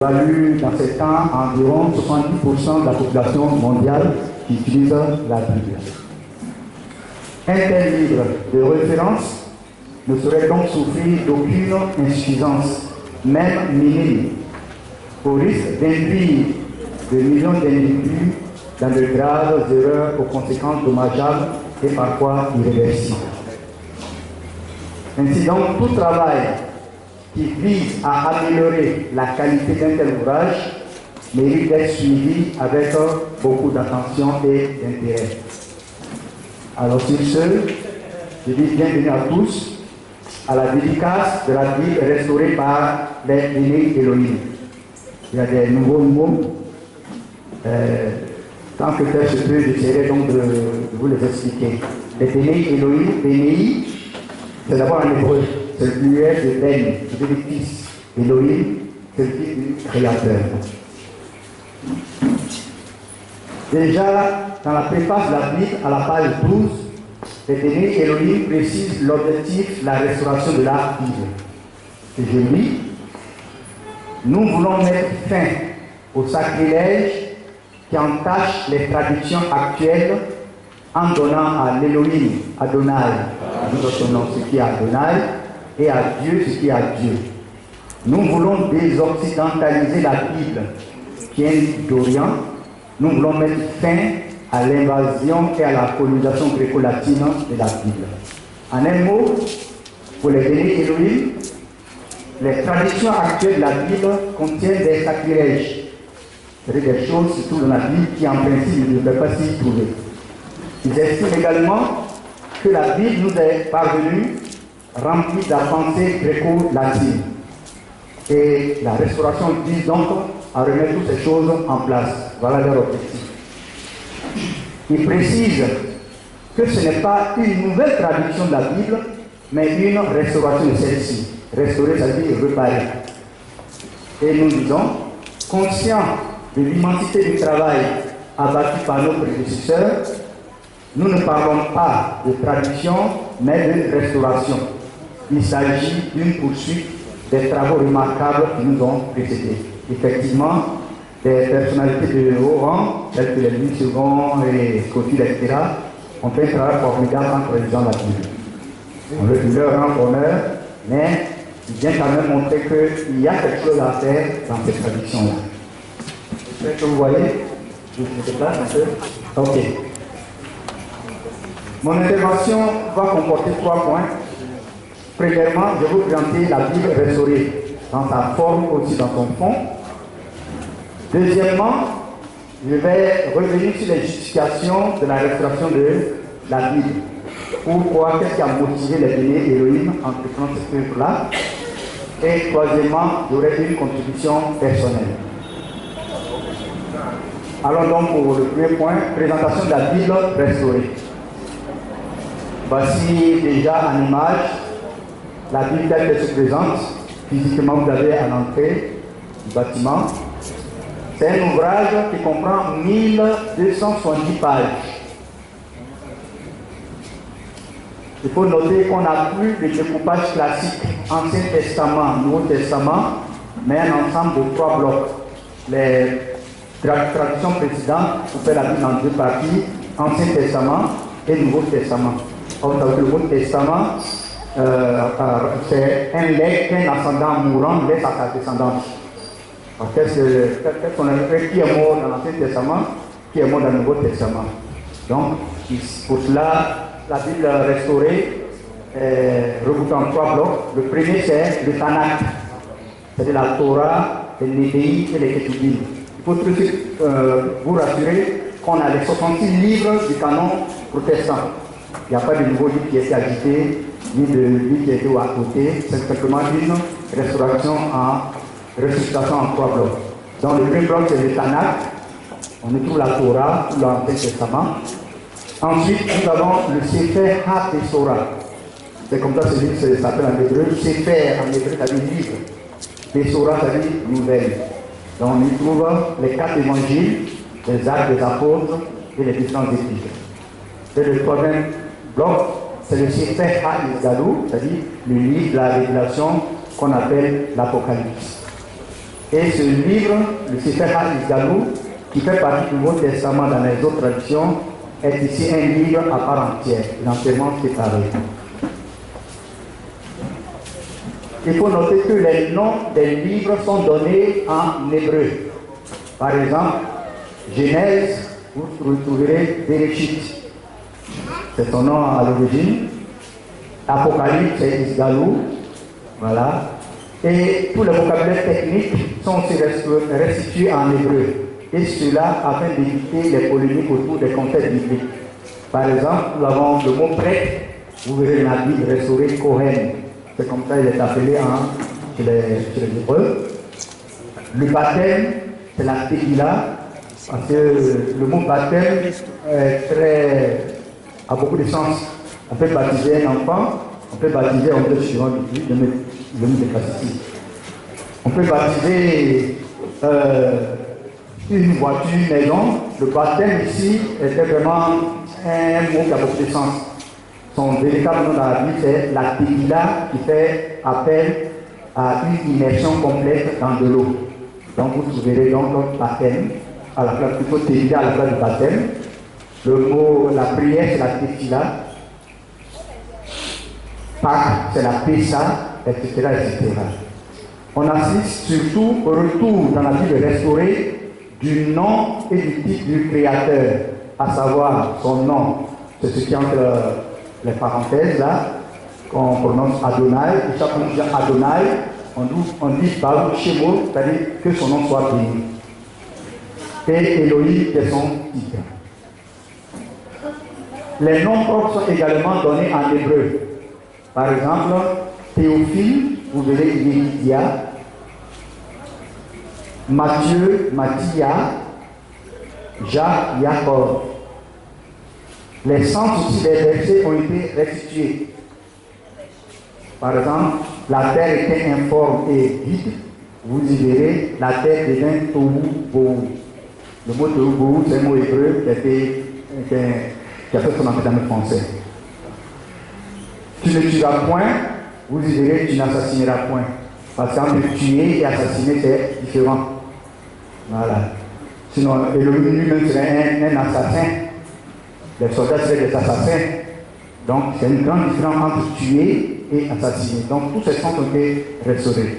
évalue dans ces temps environ 70% de la population mondiale qui utilise la Bible. Un tel livre de référence ne saurait donc souffrir d'aucune insuffisance, même minime, au risque d'induire de millions d'individus dans de graves erreurs aux conséquences dommageables et parfois irréversibles. Ainsi donc, tout travail qui vise à améliorer la qualité d'un tel ouvrage mérite d'être suivi avec beaucoup d'attention et d'intérêt. Alors sur ce, je dis bienvenue à tous à la dédicace de la Bible restaurée par les Béné Elohim. Il y a des nouveaux mots. Tant que faire se peut, j'essaierai donc de vous les expliquer. Les Béné Elohim, Bénéi, c'est d'abord en hébreu, c'est le pluriel de Ben, qui veut dire fils. Elohim, c'est le fils du Créateur. Déjà, dans la préface de la Bible, à la page 12, les Béné Elohim précise l'objectif de la restauration de la Bible. Et je lis, nous voulons mettre fin au sacrilège qui entache les traductions actuelles en donnant à l'Elohim, Adonai, notre nom, ce qui est Adonai, et à Dieu, ce qui est à Dieu. Nous voulons désoccidentaliser la Bible qui est d'Orient. Nous voulons mettre fin à l'invasion et à la colonisation gréco-latine de la Bible. En un mot, pour les Béné Elohim, les traditions actuelles de la Bible contiennent des sacrilèges. C'est-à-dire des choses, surtout dans la Bible, qui en principe ne devraient pas s'y trouver. Ils estiment également que la Bible nous est parvenue remplie de la pensée gréco-latine. Et la restauration vise donc à remettre toutes ces choses en place. Voilà leur objectif. Ils précisent que ce n'est pas une nouvelle traduction de la Bible, mais une restauration de celle-ci. Restaurer, ça veut dire réparer. Et nous disons, conscients de l'immensité du travail abattu par nos prédécesseurs, nous ne parlons pas de traduction, mais de restauration. Il s'agit d'une poursuite des travaux remarquables qui nous ont précédés. Effectivement, des personnalités de haut rang, telles que les Louis II et Scofield, etc., ont fait un travail formidable en traduisant la Bible. On veut leur rendre honneur, mais il vient quand même montrer qu'il y a quelque chose à faire dans cette traduction-là. Est-ce que vous voyez? Je me déplace un peu. Ok. Mon intervention va comporter 3 points. Premièrement, je vais vous présenter la Bible restaurée dans sa forme, aussi dans son fond. Deuxièmement, je vais revenir sur les justifications de la restauration de la Bible. Pourquoi, qu'est-ce qui a motivé les Béné Elohim en créant cette œuvre-là. Et troisièmement, j'aurai une contribution personnelle. Allons donc pour le premier point, présentation de la Bible restaurée. Voici déjà en image la Bible telle qu'elle se présente. Physiquement, vous avez à l'entrée du bâtiment. C'est un ouvrage qui comprend 1270 pages. Il faut noter qu'on n'a plus le découpage classique Ancien Testament, Nouveau Testament, mais un ensemble de 3 blocs. Les traductions précédentes coupaient la Bible en 2 parties, Ancien Testament et Nouveau Testament. Comme le Nouveau Testament, c'est un legs qu'un ascendant mourant laisse à sa descendance. Qu'est-ce qu'on appelle qui est mort dans l'Ancien Testament, qui est mort dans le Nouveau Testament. Donc, pour cela, la Bible restaurée est regroupée en 3 blocs. Le premier, c'est le Tanakh, c'est-à-dire la Torah, les Néhéi et les Ketubim. Il faut tout de suite vous rassurer qu'on a les 66 livres du canon protestant. Il n'y a pas de nouveau livre qui a été agité, ni de livre qui a été à côté. C'est simplement une restauration en ressuscitation en 3 blocs. Dans le premier bloc, c'est le Tanakh. On y trouve la Torah, tout l'Ancien Testament. Ensuite, nous avons le Sefer HaTorah. C'est comme ça que ce livre s'appelle en hébreu. Sefer en hébreu, ça veut dire livre. Tesorah, ça veut dire nouvelle. Donc on y trouve les 4 évangiles, les actes des apôtres et les différents épîtres. Et le troisième bloc, c'est le Sefer HaIsgalou, c'est-à-dire le livre de la révélation qu'on appelle l'Apocalypse. Et ce livre, le Sefer HaIsgalou, qui fait partie du Nouveau Testament dans les autres traditions, est ici un livre à part entière, l'enseignement séparé. Il faut noter que les noms des livres sont donnés en hébreu. Par exemple, Genèse, vous retrouverez Bereshit, c'est son nom à l'origine. Apocalypse, c'est Isgalou, voilà. Et tous les vocabulaires techniques sont aussi restitués en hébreu. Et cela afin d'éviter les polémiques autour des concepts bibliques. Par exemple, nous avons le mot prêtre, vous verrez la Bible restaurée Kohen. C'est comme ça il est appelé chez les Hébreux. Le baptême, c'est la Tequila, parce que le mot baptême a beaucoup de sens. On peut baptiser un enfant, on peut baptiser, on peut suivant le mythe de classique. On peut baptiser une voiture, une maison. Le baptême ici était vraiment un mot qui a beaucoup de sens. Son véritable nom dans la Bible, c'est la tequila, qui fait appel à une immersion complète dans de l'eau. Donc vous trouverez donc notre baptême, à la place plutôt tequila à la place du baptême. Le mot, la prière, c'est la tequila. Pâques, c'est la Pessa, etc., etc. On assiste surtout au retour dans la Bible restaurée du nom et du titre du Créateur, à savoir son nom. C'est ce qui est entre les parenthèses là, qu'on prononce Adonai. Et chaque fois qu'on dit Adonai, on dit Baruch Shemo, c'est-à-dire que son nom soit béni. Et Elohim, c'est son titre. Les noms propres sont également donnés en hébreu. Par exemple, Théophile, vous verrez Lydia, Matthieu, Mathia, Jacques, Jacob. Les sens aussi des versets ont été restitués. Par exemple, la terre était informe et vide, vous y verrez, la terre devint Tohu Bohu. Le mot Tohu Bohu, c'est un mot hébreu qui a fait son entrée dans le français. Tu ne tueras point, vous y verrez, tu n'assassineras point. Parce qu'entre tuer et assassiner, c'est différent. Voilà. Sinon, Elohim lui-même serait un assassin. Les soldats seraient des assassins. Donc, c'est une grande différence entre tuer et assassiner. Donc, tous ces sens ont été restaurés.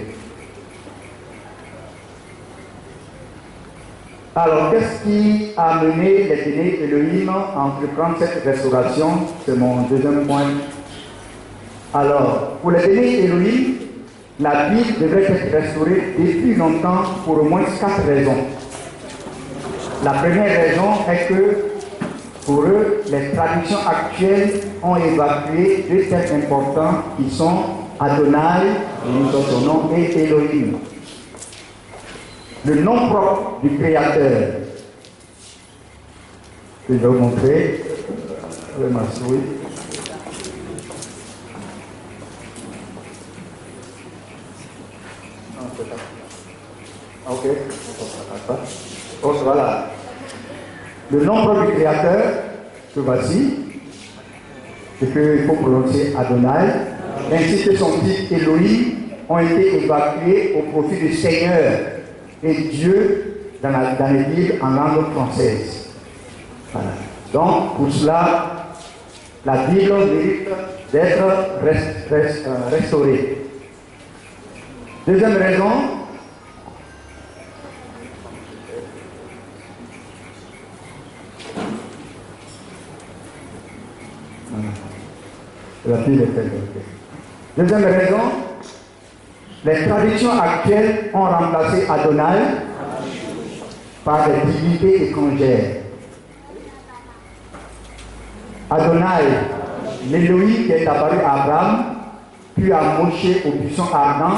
Alors, qu'est-ce qui a mené les bénis Elohim à entreprendre cette restauration? C'est mon deuxième point. Alors, pour les bénis Elohim, la Bible devrait être restaurée depuis longtemps pour au moins 4 raisons. La première raison est que, pour eux, les traductions actuelles ont évacué 2 textes importants qui sont Adonai, son nom, et Elohim. Le nom propre du Créateur, que je vais vous montrer, avec ma souris. Ok, voilà. Le nom propre du Créateur, que voici, c'est qu'il faut prononcer Adonai, ainsi que son titre Elohim ont été évacués au profit du Seigneur et Dieu dans les Bibles en langue française. Voilà. Donc, pour cela, la Bible mérite d'être restaurée. Deuxième raison, la Bible est faite. Deuxième raison, les traditions actuelles ont remplacé Adonai par des divinités étrangères. Adonai, l'Élohim qui est apparu à Abraham, puis à Moshe au buisson ardent,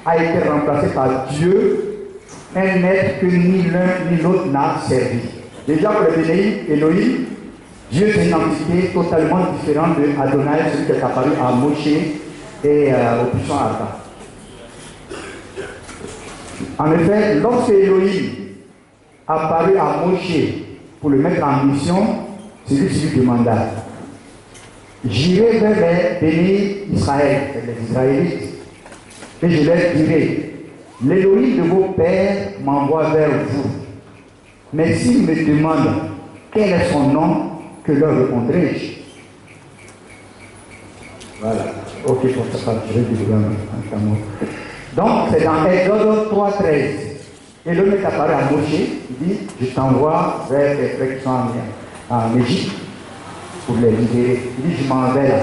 a été remplacé par Dieu, un être que ni l'un ni l'autre n'a servi. Déjà pour le béni Elohim, Dieu c'est une entité totalement différente de Adonai, celui qui est apparu à Moshe et au buisson ardent. En effet, lorsque Elohim apparut à Moshe pour le mettre en mission, celui-ci lui demanda: j'irai vers les bénis Israël, les Israélites, et je leur dirai: l'Élohim de vos pères m'envoie vers vous. Mais s'ils me demandent quel est son nom, que leur répondrai-je? Voilà. Ok, pour ça, je vais dire un mot. Donc, c'est dans Exode 3:13. Elohim est apparu à Moshe, il dit, je t'envoie vers les frères qui sont en Égypte pour les libérer. Il dit, je m'en vais là.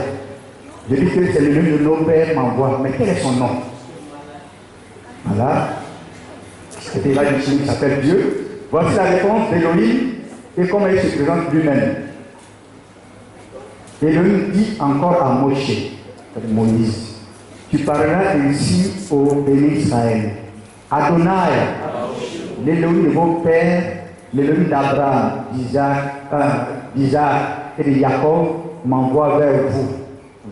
Je dis que c'est le nom de nos pères m'envoie. Mais quel est son nom? Voilà. C'était là qui s'appelle Dieu. Voici la réponse d'Elohim et comment il se présente lui-même. Elohim dit encore à Moshe, Moïse, tu parleras ainsi au béni Israël. Adonai, l'Elohim de vos pères, l'Elohim d'Abraham, d'Isaac et de Jacob m'envoie vers vous.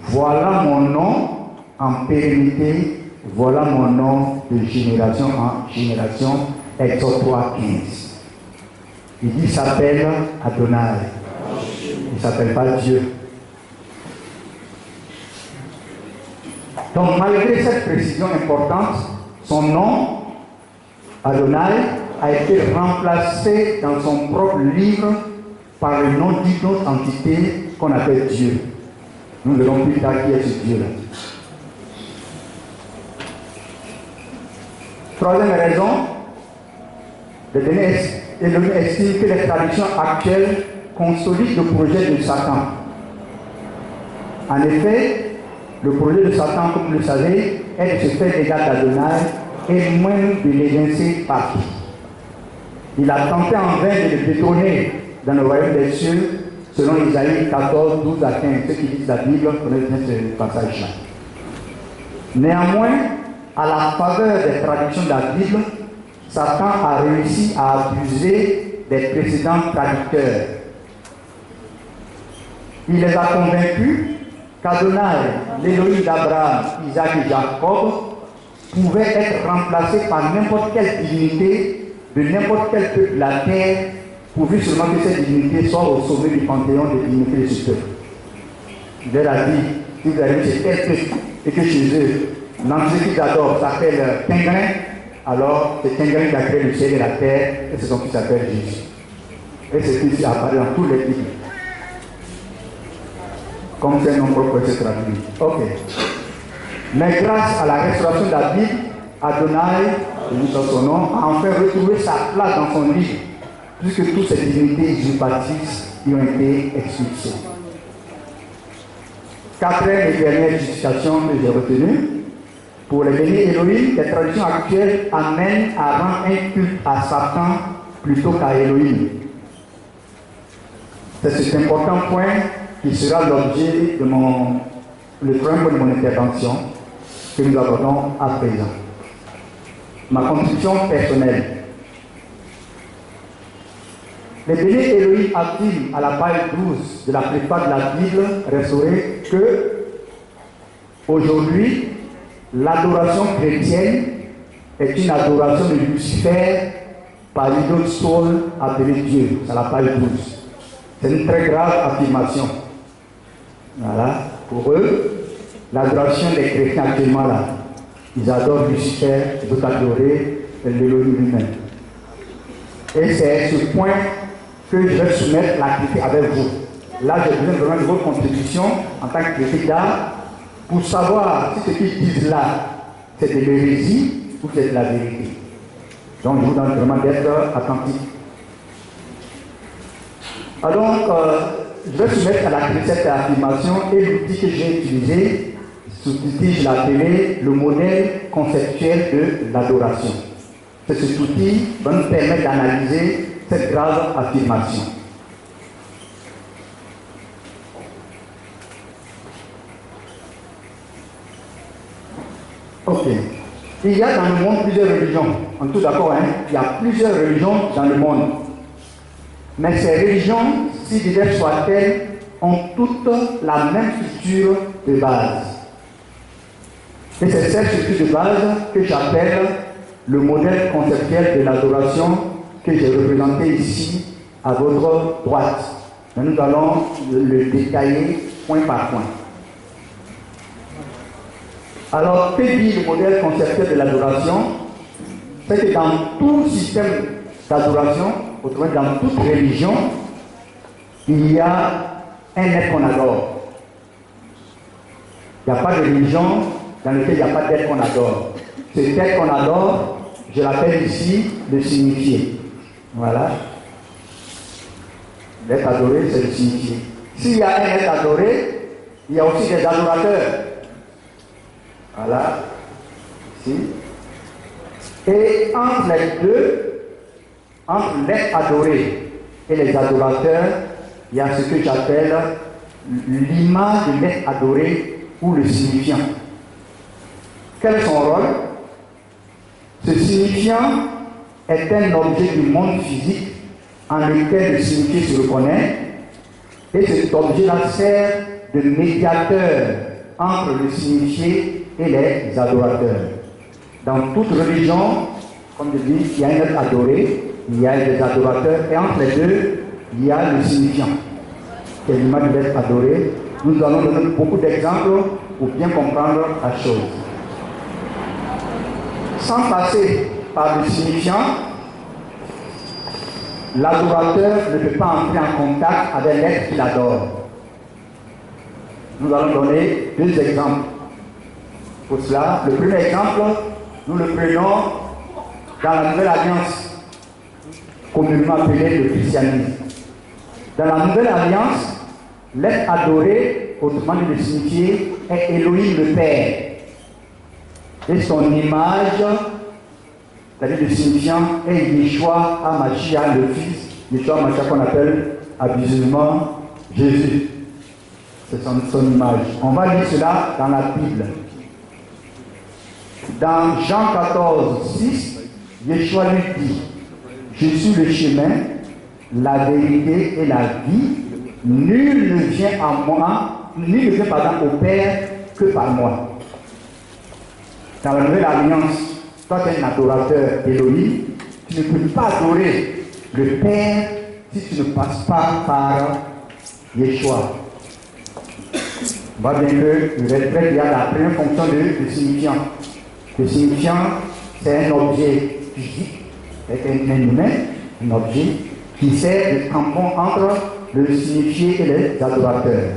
Voilà mon nom en pérennité, voilà mon nom de génération en génération. Exode 3:15. Il dit, il s'appelle Adonai. Il ne s'appelle pas Dieu. Donc, malgré cette précision importante, son nom, Adonai, a été remplacé dans son propre livre par le nom d'une autre entité qu'on appelle Dieu. Nous verrons plus tard qui est ce Dieu-là. Troisième raison, Elohim estime que les traditions actuelles consolident le projet de Satan. En effet, le projet de Satan, comme vous le savez, est de se faire l'égal d'Adonai et même de l'évincer partout. Il a tenté en vain de le détrôner dans le royaume des cieux, selon Isaïe 14, 12 à 15. Ceux qui lisent la Bible connaissent bien ce passage-là. Néanmoins, à la faveur des traditions de la Bible, Satan a réussi à abuser des précédents traducteurs. Il les a convaincus qu'Adonai, l'Élohim d'Abraham, Isaac et Jacob, pouvait être remplacé par n'importe quelle divinité de n'importe quel peuple de la terre, pourvu seulement que cette divinité soit au sommet du panthéon des divinités de ce peuple. Il leur a dit, si vous allez chez tel peuple et que chez eux, l'entité qu'ils adorent s'appelle Tengrin, alors c'est Tengrin qui a créé le ciel et la terre, et c'est son fils s'appelle Jésus. Et c'est ce qui apparaît dans tous les livres. Comme c'est un nom propre, c'est traduit. Ok. Mais grâce à la restauration de la Bible, Adonai, dans son nom, a enfin retrouvé sa place dans son livre, puisque toutes ces divinités usurpatrices y ont été expulsées. Quatrième et dernière justification que j'ai retenue, pour les bénis Elohim, les traditions actuelles amènent à rendre un culte à Satan plutôt qu'à Elohim. C'est cet important point qui sera l'objet de le premier point de mon intervention que nous abordons à présent. Ma contribution personnelle. Les bénis Elohim affirment à la page 12 de la préface de la Bible restaurée que aujourd'hui, l'adoration chrétienne est une adoration de Lucifer par l'idole Saul appelé Dieu. C'est la page 12. C'est une très grave affirmation. Voilà. Pour eux, l'adoration des chrétiens actuellement là, ils adorent Lucifer, ils veulent adorer l'Élohim lui-même. Et c'est ce point que je vais soumettre la critique avec vous. Là, j'ai besoin vraiment de votre contribution en tant que critique d'art pour savoir si ce qu'ils disent là, c'est de l'hérésie ou c'est de la vérité. Donc, je vous demande vraiment d'être attentif. Alors, je vais soumettre à la critique cette affirmation et l'outil que j'ai utilisé, cet outil, je l'ai appelé le modèle conceptuel de l'adoration. Cet outil va nous permettre d'analyser cette grave affirmation. Ok. Il y a dans le monde plusieurs religions. On est tous d'accord, hein? Il y a plusieurs religions dans le monde. Mais ces religions, si diverses soient-elles, ont toutes la même structure de base. Et c'est cette structure de base que j'appelle le modèle conceptuel de l'adoration que j'ai représenté ici à votre droite. Et nous allons le détailler point par point. Alors, que dit le modèle conceptuel de l'adoration? c'est que dans tout système d'adoration, autrement dans toute religion, il y a un être qu'on adore. Il n'y a pas de religion dans laquelle il n'y a pas d'être qu'on adore. Cet être qu'on adore, je l'appelle ici le signifié. Voilà. L'être adoré, c'est le signifié. S'il y a un être adoré, il y a aussi des adorateurs. Voilà. Ici. Et entre les deux, entre l'être adoré et les adorateurs, il y a ce que j'appelle l'image de l'être adoré ou le signifiant. Quel est son rôle? Ce signifiant est un objet du monde physique en lequel le signifié se reconnaît, et cet objet-là sert de médiateur entre le signifié et les adorateurs. Dans toute religion, comme je dis, il y a un être adoré, il y a des adorateurs, et entre les deux, il y a le signifiant, qui est l'image de l'être adoré. Nous allons donner beaucoup d'exemples pour bien comprendre la chose. Sans passer par le signifiant, l'adorateur ne peut pas entrer en contact avec l'être qu'il adore. Nous allons donner deux exemples. Pour cela, le premier exemple, nous le prenons dans la Nouvelle Alliance, communément appelée le christianisme. Dans la Nouvelle Alliance, l'être adoré, autrement dit le signifié, est Elohim le Père. Et son image, c'est-à-dire le signifiant, est Yeshua HaMashiach, le Fils, Yeshua HaMashiach qu'on appelle abusivement Jésus. C'est son image. On va lire cela dans la Bible. Dans Jean 14, 6, Yeshua lui dit: je suis le chemin, la vérité et la vie. Nul ne vient à moi, nul ne vient au Père que par moi. Dans la Nouvelle Alliance, toi tu es un adorateur d'Élohim, tu ne peux pas adorer le Père si tu ne passes pas par Yeshua. On voit bien que le retrait, il y a la première fonction de signifiant. Le signifiant, c'est un objet physique, c'est un humain, un objet qui sert de tampon entre le signifié et les adorateurs.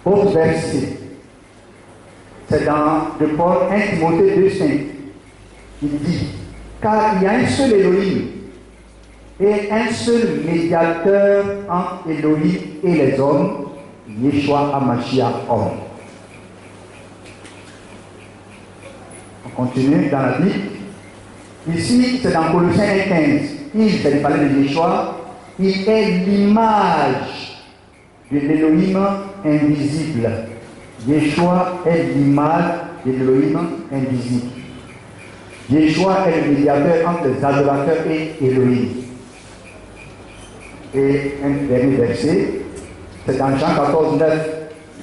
Autre verset, c'est dans le Paul 1 Timothée 2,5. Il dit: car il y a un seul Elohim et un seul médiateur entre Elohim et les hommes, Yeshua HaMashiach homme. On continue dans la Bible. Ici, c'est dans Colossiens 1,15. Il fait parler de Yeshua. Il est l'image de l'Elohim invisible. Yeshua est l'image de l'Elohim invisible. Yeshua est le médiateur entre les adorateurs et Elohim. Et un dernier verset, c'est dans Jean 14, 9.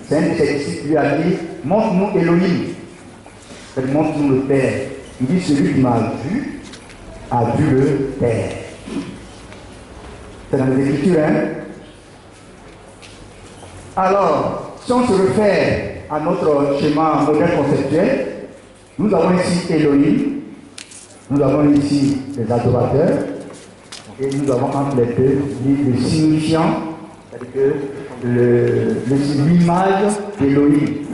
C'est un de ses disciples qui lui a dit: montre-nous Elohim. Montre-nous le Père. Il dit: celui qui m'a vu a vu le Père. C'est dans les Écritures, hein? Alors, si on se réfère à notre schéma modèle conceptuel, nous avons ici Elohim, nous avons ici les adorateurs, et nous avons entre les deux le signifiant, c'est-à-dire que l'image d'Elohim.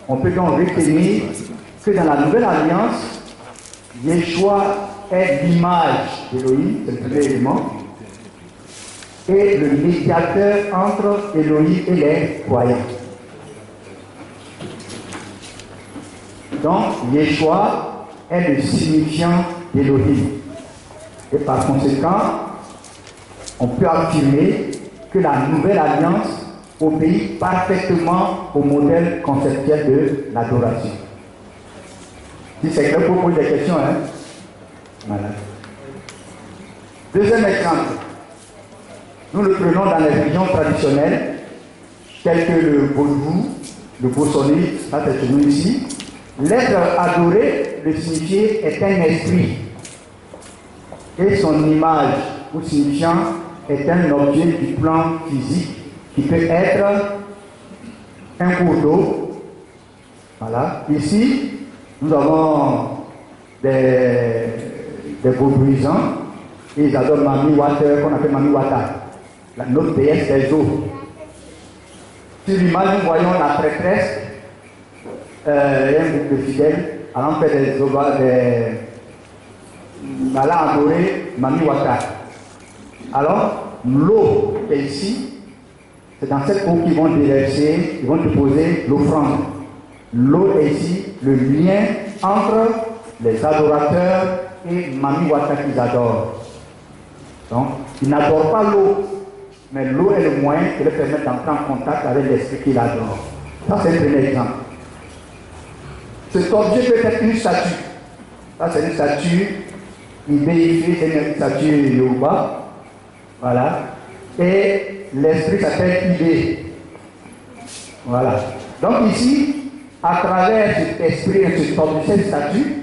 On peut donc retenir que dans la Nouvelle Alliance, Yeshua est l'image d'Elohim, c'est le premier élément, et le médiateur entre Elohim et les croyants. Donc, Yeshua est le signifiant d'Elohim. Et par conséquent, on peut affirmer que la Nouvelle Alliance obéit parfaitement au modèle conceptuel de l'adoration. Si c'est clair, pour poser des questions, hein? Voilà. Deuxième exemple. Nous le prenons dans les religions traditionnelles, telles que le vaudou, le bossoni, ça c'est chez nous ici. L'être adoré, le signifié, est un esprit. Et son image ou signifiant est un objet du plan physique qui peut être un cours d'eau. Voilà. Ici, nous avons des des vaudouisants. Ils adorent Mami Water, qu'on appelle Mami Wata, notre déesse des eaux. Sur l'image, nous voyons la prêtresse et un groupe de fidèles allant faire allant adorer Mami Wata. Alors, l'eau qui est ici, c'est dans cette eau qu'ils vont déverser, ils vont déposer l'offrande. L'eau est ici le lien entre les adorateurs et Mami Wata qu'ils adorent. Donc, ils n'adorent pas l'eau, mais l'eau est le moyen qui leur permet d'entrer en contact avec l'esprit qu'ils adorent. Ça, c'est le premier exemple. Cet objet peut être une statue. Ça, c'est une statue ibéifiée, c'est une statue Yoruba. Voilà. Et l'esprit s'appelle Ibé. Voilà. Donc, ici, à travers cet esprit et cet objet, cette statue,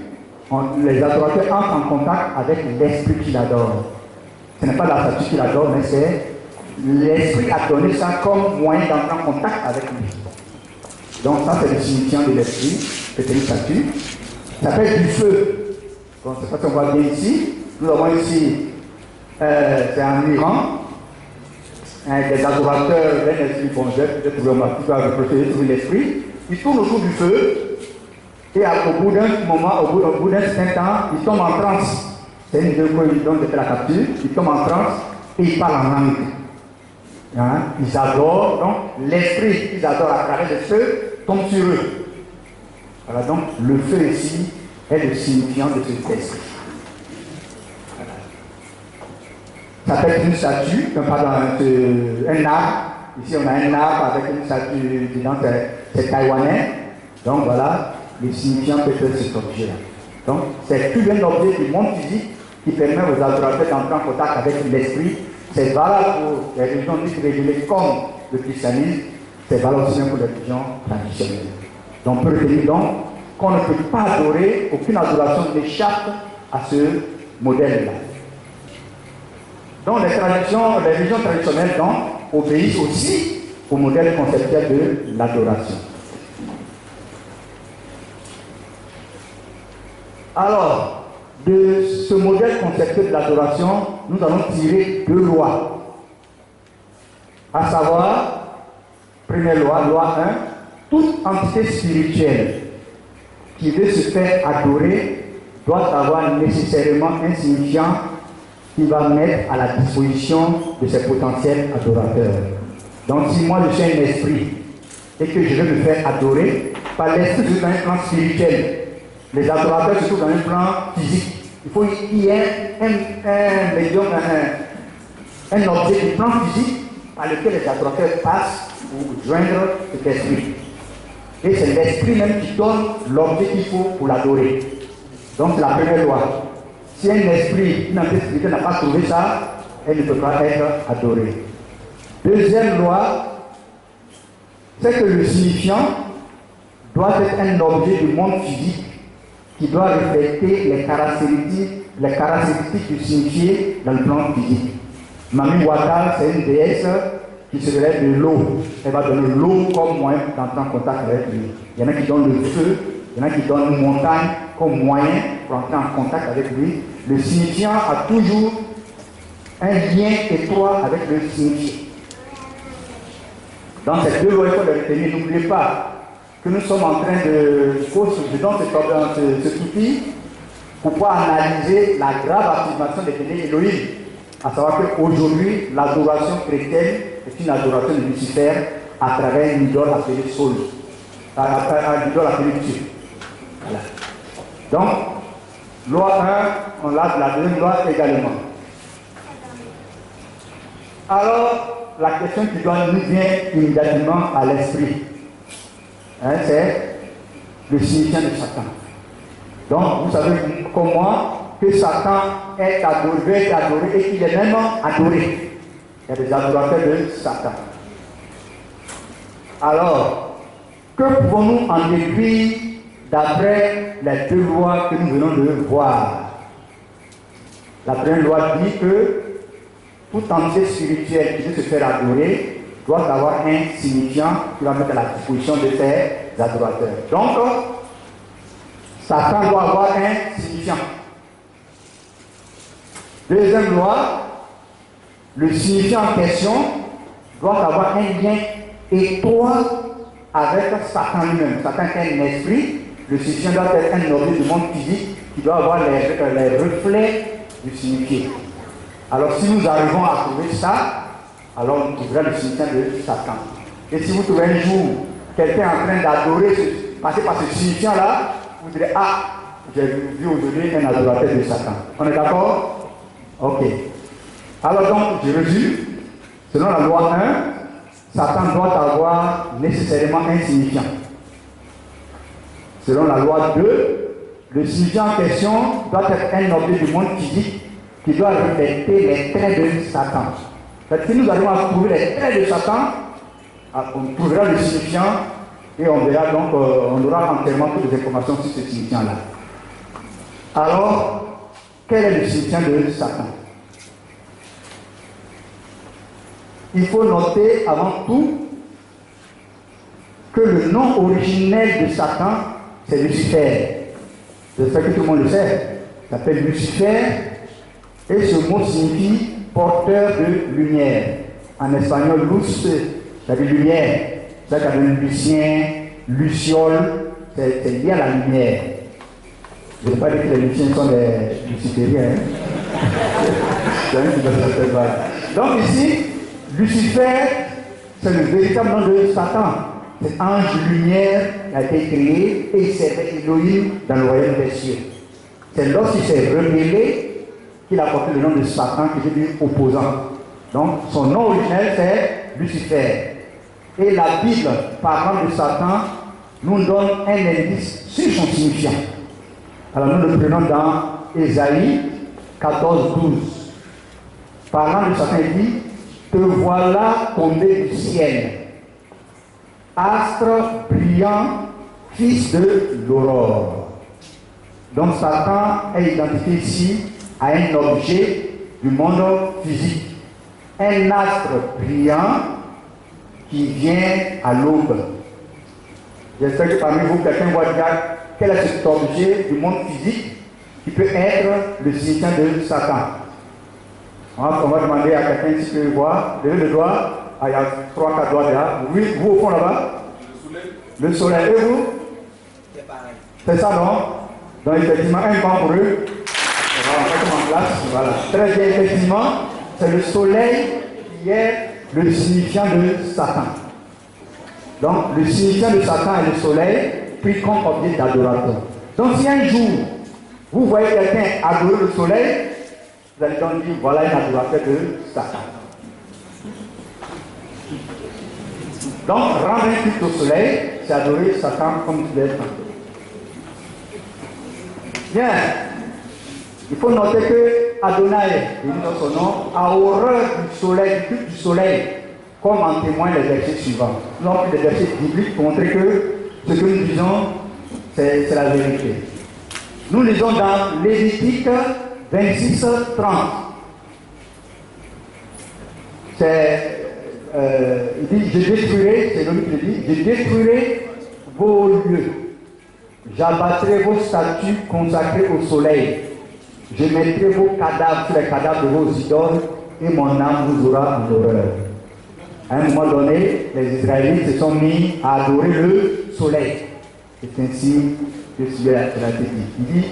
les adorateurs entrent en contact avec l'esprit qu'ils adorent. Ce n'est pas la statue qu'il adore, mais c'est l'esprit a donné ça comme moyen d'entrer en contact avec lui. Donc ça c'est le signifiant de l'esprit, c'est une statue. Ça s'appelle du feu. Donc c'est pas qu'on voit bien ici. Nous avons ici, c'est en Iran, des adorateurs d'un esprit vengeur, peut-être trouver un marquis, qui va trouver l'esprit. Ils tournent autour du feu, et au bout d'un moment, au bout d'un certain temps, ils tombent en transe. C'est une vidéo qu'ils donnent depuis la capture, ils tombent en transe et ils parlent en langue. Hein? Ils adorent, donc l'esprit qu'ils adorent à travers le feu tombe sur eux. Voilà, donc le feu ici est le signifiant de cet esprit. Voilà. Ça peut être une statue, pardon, un arbre. Ici on a un arbre avec une statue dedans, c'est taïwanais. Donc voilà, le signifiant peut être cet objet-là. Donc c'est plus un objet du monde physique qui permet aux adorateurs d'entrer en contact avec l'esprit. C'est valable pour les religions dites révélées comme le christianisme, c'est valable aussi pour les religions traditionnelles. Donc on peut retenir donc qu'on ne peut pas adorer, aucune adoration n'échappe à ce modèle-là. Donc les religions traditionnelles donc, obéissent aussi au modèle conceptuel de l'adoration. Alors, de ce modèle conceptuel de l'adoration, nous allons tirer deux lois. À savoir, première loi, loi 1, toute entité spirituelle qui veut se faire adorer doit avoir nécessairement un signifiant qui va mettre à la disposition de ses potentiels adorateurs. Donc si moi je suis un esprit et que je veux me faire adorer, par l'esprit je suis dans un plan spirituel. Les adorateurs se trouvent dans un plan physique. Il faut qu'il y ait un médium, un objet du plan physique par lequel les adorateurs passent pour joindre cet esprit. Et c'est l'esprit même qui donne l'objet qu'il faut pour l'adorer. Donc c'est la première loi. Si un esprit, une entité spirituelle n'a pas trouvé ça, elle ne peut pas être adorée. Deuxième loi, c'est que le signifiant doit être un objet du monde physique qui doit refléter les caractéristiques du signifié dans le plan physique. Mami Wata, c'est une déesse qui se relève de l'eau. Elle va donner l'eau comme moyen d'entrer en contact avec lui. Il y en a qui donnent le feu, il y en a qui donnent une montagne comme moyen pour entrer en contact avec lui. Le signifiant a toujours un lien étroit avec le signifié. Dans ces deux lois, il faut les retenir. N'oubliez pas que nous sommes en train de donner cet outil pour pouvoir analyser la grave affirmation des données Elohim. À savoir qu'aujourd'hui, l'adoration chrétienne est une adoration de Lucifer à travers une idole appelée Sol, une idole appelée Dieu. Voilà. Donc, loi 1, on l'a la deuxième loi également. Alors, la question qui nous vient immédiatement à l'esprit, c'est le signifiant de Satan. Donc, vous savez comme moi que Satan est adoré, et qu'il est même adoré. Il y a des adorateurs de Satan. Alors, que pouvons-nous en déduire d'après les deux lois que nous venons de voir? La première loi dit que toute entité spirituelle qui veut se faire adorer doit avoir un signifiant qui va mettre à la disposition de ses adorateurs. Donc, Satan doit avoir un signifiant. Deuxième loi, le signifiant en question doit avoir un lien étroit avec Satan lui-même. Satan est un esprit, le signifiant doit être un objet du monde physique qui doit avoir les reflets du signifié. Alors si nous arrivons à trouver ça, alors on trouvera le signifiant de Satan. Et si vous trouvez un jour quelqu'un en train d'adorer, passer par ce signifiant-là, vous direz, ah, j'ai vu aujourd'hui un adorateur de Satan. On est d'accord? Ok. Alors donc, je résume. Selon la loi 1, Satan doit avoir nécessairement un signifiant. Selon la loi 2, le signifiant en question doit être un objet du monde physique qui doit refléter les traits de Satan. Si nous allons trouver les traits de Satan, on trouvera le signifiant et on verra donc, on aura entièrement toutes les informations sur ce signifiant-là. Alors, quel est le signifiant de Satan? Il faut noter avant tout que le nom originel de Satan, c'est Lucifer. J'espère que tout le monde le sait. Il s'appelle Lucifer et ce mot signifie porteur de lumière. En espagnol, luz, ça veut dire lumière. Ça veut dire lucien, luciole, c'est lié à la lumière. Je ne vais pas dire que les luciens sont des lucifériens. Donc ici, Lucifer, c'est le véritable nom de Satan. C'est ange lumière qui a été créé et il servait Elohim dans le royaume des cieux. C'est lorsqu'il s'est rebellé qu'il a porté le nom de Satan qui veut dire opposant. Donc son nom originel c'est Lucifer. Et la Bible, parlant de Satan, nous donne un indice sur son signifiant. Alors nous le prenons dans Ésaïe 14, 12. Parlant de Satan, il dit: te voilà tombé du ciel, astre brillant, fils de l'aurore. Donc Satan est identifié ici à un objet du monde physique. Un astre brillant qui vient à l'aube. J'espère que parmi vous, quelqu'un va dire quel est cet objet du monde physique qui peut être le signifiant de Satan. On va demander à quelqu'un si peut voir. Levez le doigt. Ah, il y a 3-4 doigts là. Oui, vous au fond là-bas. Le soleil. Et vous? C'est pareil. C'est ça, non? Donc effectivement, un banc pour eux. On va mettre en place. Voilà. Très bien, effectivement, c'est le soleil qui est le signifiant de Satan. Donc le signifiant de Satan est le soleil, pris comme objet d'adoration. Donc si un jour, vous voyez quelqu'un adorer le soleil, vous allez donc dire, voilà un adorateur de Satan. Donc, rendre un culte au soleil, c'est adorer Satan comme tu l'es. Bien. Il faut noter que Adonai, il dit dans son nom, a horreur du soleil, du culte du soleil, comme en témoignent les versets suivants. Nous avons pris des versets bibliques pour montrer que ce que nous disons, c'est la vérité. Nous lisons dans Lévitique 26, 30. Il dit, je détruirai, c'est l'homme qui dit, je détruirai vos lieux. J'abattrai vos statues consacrées au soleil. Je mettrai vos cadavres sur les cadavres de vos idoles et mon âme vous aura en horreur. À un moment donné, les Israélites se sont mis à adorer le soleil. C'est ainsi que c'est la dit. Il dit,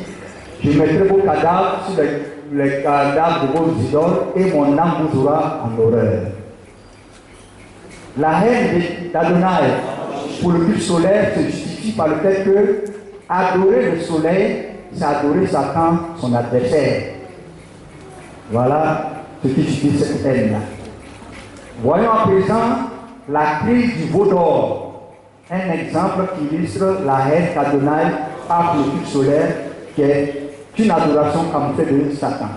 je mettrai vos cadavres sur les cadavres de vos idoles et mon âme vous aura en horreur. La haine d'Adonai pour le culte solaire se justifie par le fait que adorer le soleil, c'est adorer Satan, son adversaire. Voilà ce qui justifie cette haine-là. Voyons à présent la crise du veau d'or. Un exemple qui illustre la haine qu'Adonai a pour le culte solaire, qui est une adoration camouflée de Satan.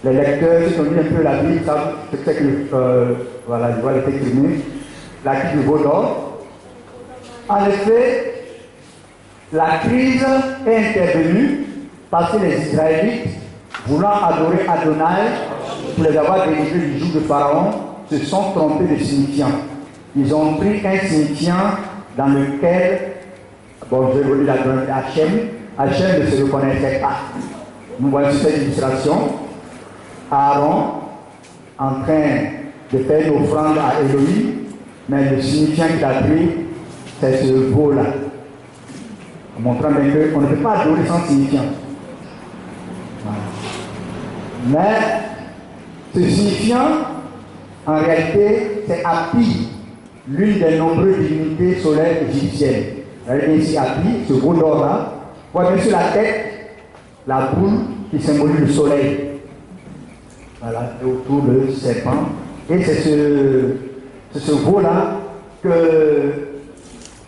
Les lecteurs, ceux qui ont lu un peu la Bible, savent ce que c'est que, voilà, je vois le texte la crise du veau d'or. En effet, la crise est intervenue parce que les Israélites, voulant adorer Adonai, pour les avoir délivrés du joug de Pharaon, se sont trompés de signifiant. Ils ont pris un signifiant dans lequel, bon, je vais vous dire la grande Hachem ne se reconnaissait pas. Nous voyons cette illustration. Aaron en train de faire une offrande à Elohim, mais le signifiant qu'il a pris, c'est ce veau-là. En montrant bien qu'on ne peut pas adorer sans signifiant. Voilà. Mais ce signifiant, en réalité, c'est Hapi, l'une des nombreuses divinités solaires égyptiennes. Vous voyez ici Hapi, ce veau d'or-là. Vous voyez sur la tête, la boule qui symbolise le soleil. Voilà, et autour le serpent. Et c'est ce veau-là que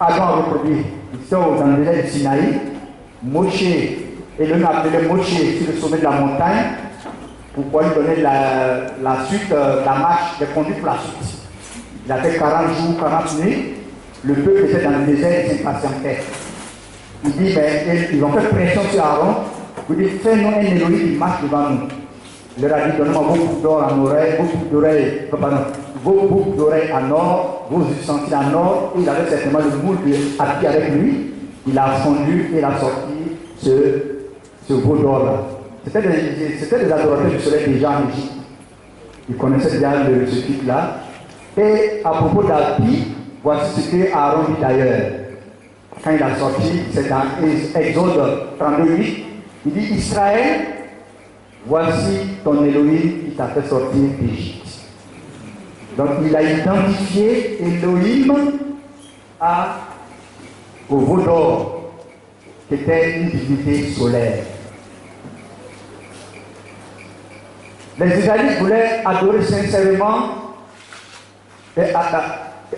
Adam a reproduit. Ils sont dans le désert du Sinaï. Moshe, et l'on appelait Moshe sur le sommet de la montagne pour lui donner la suite, la marche, les conduites pour la suite. Il a fait 40 jours, 40 nuits. Le peuple était dans le désert et s'impatientait. Il dit, mais ils ont fait pression sur Aaron. Il dit, fais-nous un Elohim qui marche devant nous. Il leur a dit, donnez-moi vos boucles d'or en oreille, vos boucles d'oreilles en or, vos ustensiles en or. Et il avait certainement le moule de Hapi avec lui. Il a fondu et il a sorti ce veau d'or-là. C'était des adorateurs du soleil déjà en Égypte. Ils connaissaient bien ce type-là. Et à propos d'Hapi, voici ce que Aaron dit d'ailleurs. Quand il a sorti, c'est dans Exode 32:8, il dit, Israël, voici ton Elohim qui t'a fait sortir d'Égypte. Donc il a identifié Elohim au veau d'or, qui était une divinité solaire. Les Israélites voulaient adorer sincèrement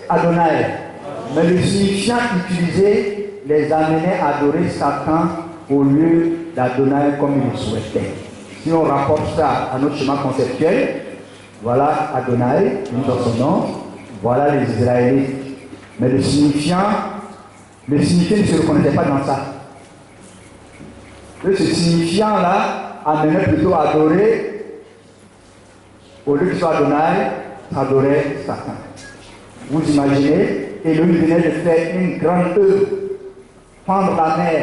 Adonai, mais le signifiant utilisé les amenait à adorer Satan au lieu d'Adonai comme ils le souhaitaient. Si on rapporte ça à notre schéma conceptuel, voilà Adonai, nous dans son nom, voilà les Israélites. Mais le signifiant ne se reconnaissait pas dans ça. Et ce signifiant-là amenait plutôt à adorer, au lieu qu'il soit Adonai, adorer Satan. Vous imaginez, Elohim venait de faire une grande œuvre, prendre la mer,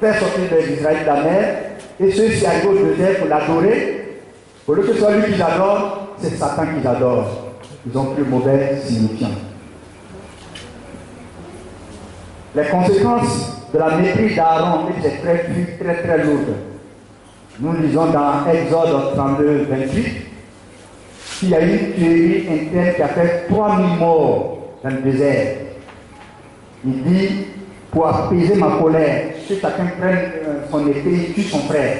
faire sortir les Israélites de la mer, et ceux-ci arrivent au désert pour l'adorer. Au lieu que ce soit lui qui l'adore, c'est Satan qui l'adore. Ils ont plus mauvais signifiant. Les conséquences de la méprise d'Aaron étaient très lourdes. Nous lisons dans Exode 32:28 qu'il y a eu une tuerie interne qui a fait 3000 morts dans le désert. Il dit, pour apaiser ma colère, que chacun prenne son épée et tue son frère.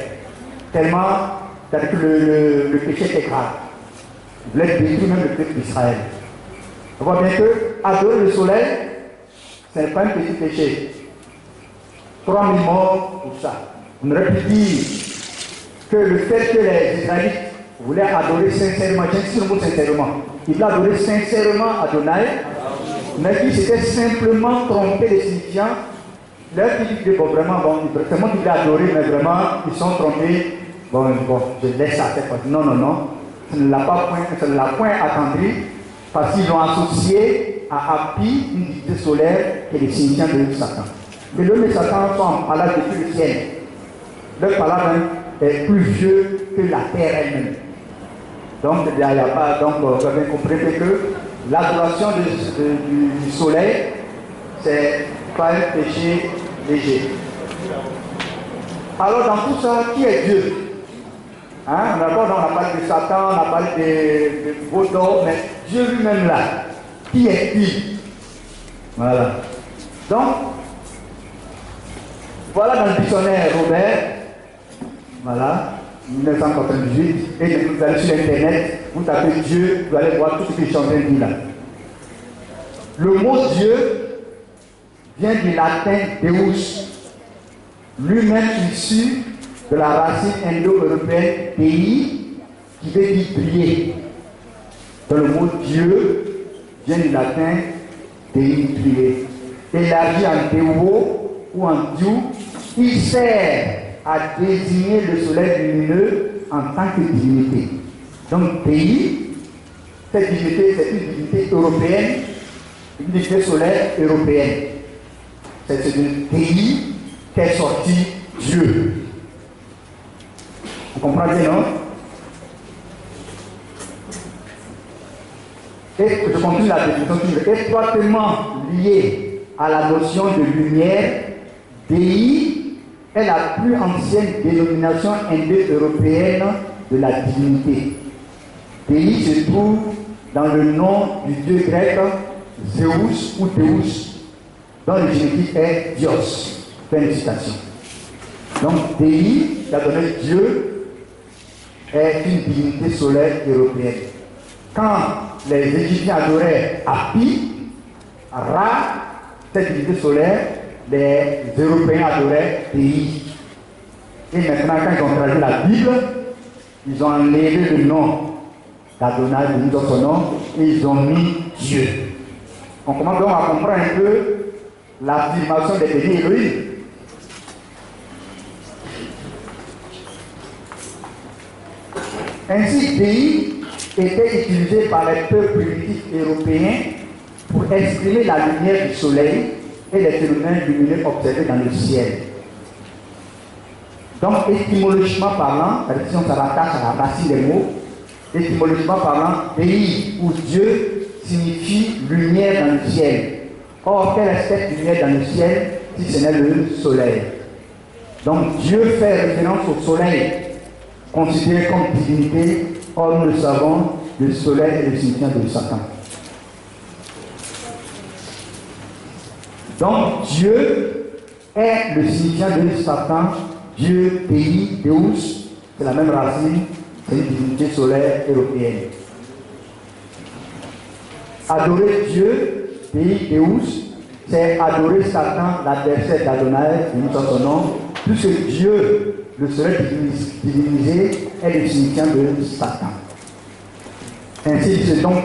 Tellement que le péché était grave. Il voulait détruire même le peuple d'Israël. On voit bien que adorer le soleil, ce n'est pas un petit péché. 3000 morts pour ça. On aurait pu dire que le fait que les Israélites voulaient adorer sincèrement, j'insiste le mot sincèrement, ils voulaient adorer sincèrement Adonai, mais qu'ils s'étaient simplement trompés les signifiants. Leur qui dit bon, vraiment, c'est moi qui voulais adorer, mais vraiment, ils sont trompés. Bon, je laisse ça cette fois. Non, ça ne l'a point attendri, parce qu'ils l'ont associé à Hapi, une divinité solaire, et les signifiants de Satan. Mais l'homme et Satan sont en palade depuis le ciel. Leur palade est plus vieux que la terre elle-même. Donc, il n'y a pas, vous avez compris que l'adoration du soleil, c'est pas un péché léger. Alors, dans tout ça, qui est Dieu? On a parlé de Satan, on a parlé de Vaudor, mais Dieu lui-même là, qui est qui? Voilà. Donc, voilà dans le dictionnaire Robert, voilà, 1998, et vous allez sur Internet, vous tapez Dieu, vous allez voir tout ce que je suis en train de dire là. Le mot Dieu vient du latin Deus, lui-même issu de la racine indo-européenne pays, qui veut dire prier. Donc le mot Dieu vient du latin Dei, prier. Élargi en Deo ou en Dieu, il sert à désigner le soleil lumineux en tant que divinité. Donc Dei, cette divinité, c'est une divinité européenne, une divinité solaire européenne. C'est de Dei qu'est sorti Dieu. Vous comprenez, non? et je continue la définition, étroitement liée à la notion de lumière, Dei est la plus ancienne dénomination indo-européenne de la divinité. Dei se trouve dans le nom du dieu grec Zeus ou Deus, dont le génétique est Dios. Fin de citation. Donc, Dei, qui a donné Dieu, est une divinité solaire européenne. Quand les Égyptiens adoraient Hapi, Ra, cette divinité solaire, les Européens adoraient Dei. Et maintenant, quand ils ont traduit la Bible, ils ont enlevé le nom d'Adonai, de son nom, et ils ont mis Dieu. On commence donc à comprendre un peu l'affirmation des bénis Elohim. Ainsi, Dei était utilisé par les peuples primitifs européens pour exprimer la lumière du soleil et les phénomènes lumineux observés dans le ciel. Donc, étymologiquement parlant, si on se rattache à la racine des mots, étymologiquement parlant, Dei ou Dieu signifie lumière dans le ciel. Or, quelle est cette lumière dans le ciel si ce n'est le soleil? Donc, Dieu fait référence au soleil, considéré comme divinité. Or, nous le savons, le soleil est le signifiant de Satan. Donc, Dieu est le signifiant de Satan. Dieu, Dei, Deus, c'est la même racine, c'est une divinité solaire européenne. Adorer Dieu, Dei, Deus, c'est adorer Satan, l'adversaire d'Adonai, nous son nom, puisque Dieu, le soleil divinisé, est le signifiant de Satan. Ainsi, il s'est donc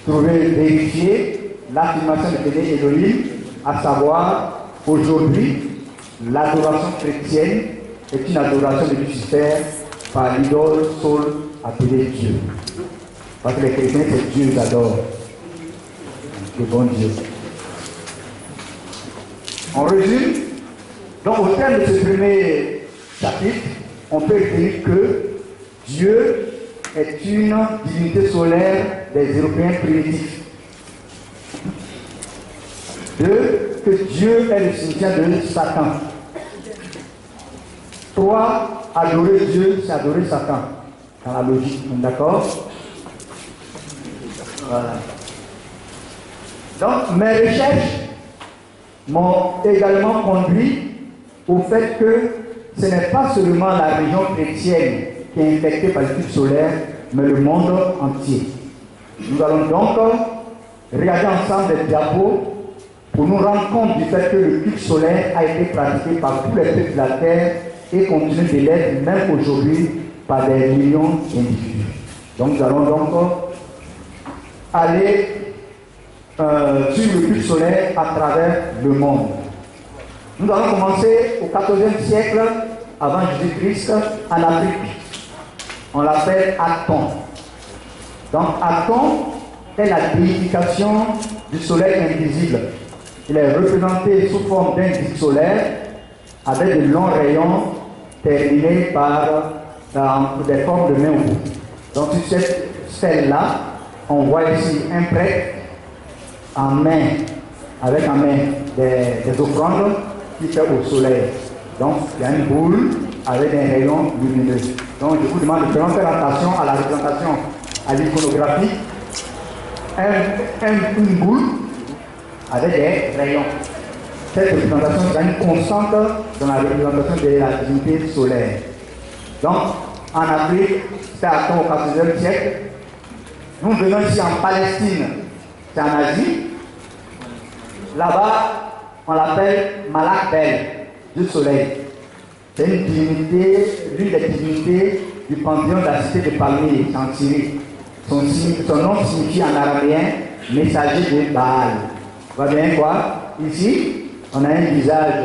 trouvé vérifié l'affirmation de Béné Elohim, à savoir, aujourd'hui, l'adoration chrétienne est une adoration de Lucifer par l'idole Sol appelée Dieu. Parce que les chrétiens, c'est Dieu qu'ils adorent. Le bon Dieu. En résumé, donc au terme de ce premier chapitre, on peut dire que Dieu est une divinité solaire des Européens primitifs. Deux, que Dieu est le signifiant de Satan. Trois, adorer Dieu, c'est adorer Satan. Dans la logique, d'accord? Voilà. Donc, mes recherches m'ont également conduit au fait que ce n'est pas seulement la région chrétienne qui est infectée par le culte solaire, mais le monde entier. Nous allons donc regarder ensemble des diapos pour nous rendre compte du fait que le culte solaire a été pratiqué par tous les peuples de la terre et continue de l'être même aujourd'hui par des millions d'individus. Donc nous allons donc aller sur le culte solaire à travers le monde. Nous allons commencer au XIVe siècle avant Jésus-Christ en Afrique. On l'appelle Aton. Donc Aton est la déification du soleil invisible. Il est représenté sous forme d'un disque solaire avec de longs rayons terminés par des formes de main au bout. Donc sur cette stèle-là, on voit ici un prêtre en main, avec en main des offrandes qui fait au soleil. Donc il y a une boule avec des rayons lumineux. Donc je vous demande de faire attention à la représentation, à l'iconographie. Une boule avec des rayons. Cette représentation sera une constante dans la représentation de la divinité solaire. Donc, en Afrique, c'est à au XIVe siècle. Nous venons ici en Palestine, c'est en Asie. Là-bas, on l'appelle Malak Bel, du soleil. C'est une divinité, l'une des divinités du panthéon de la cité de Palmyre, en Syrie. Son nom signifie en araméen messager de Baal. On voit bien quoi? Ici, on a un visage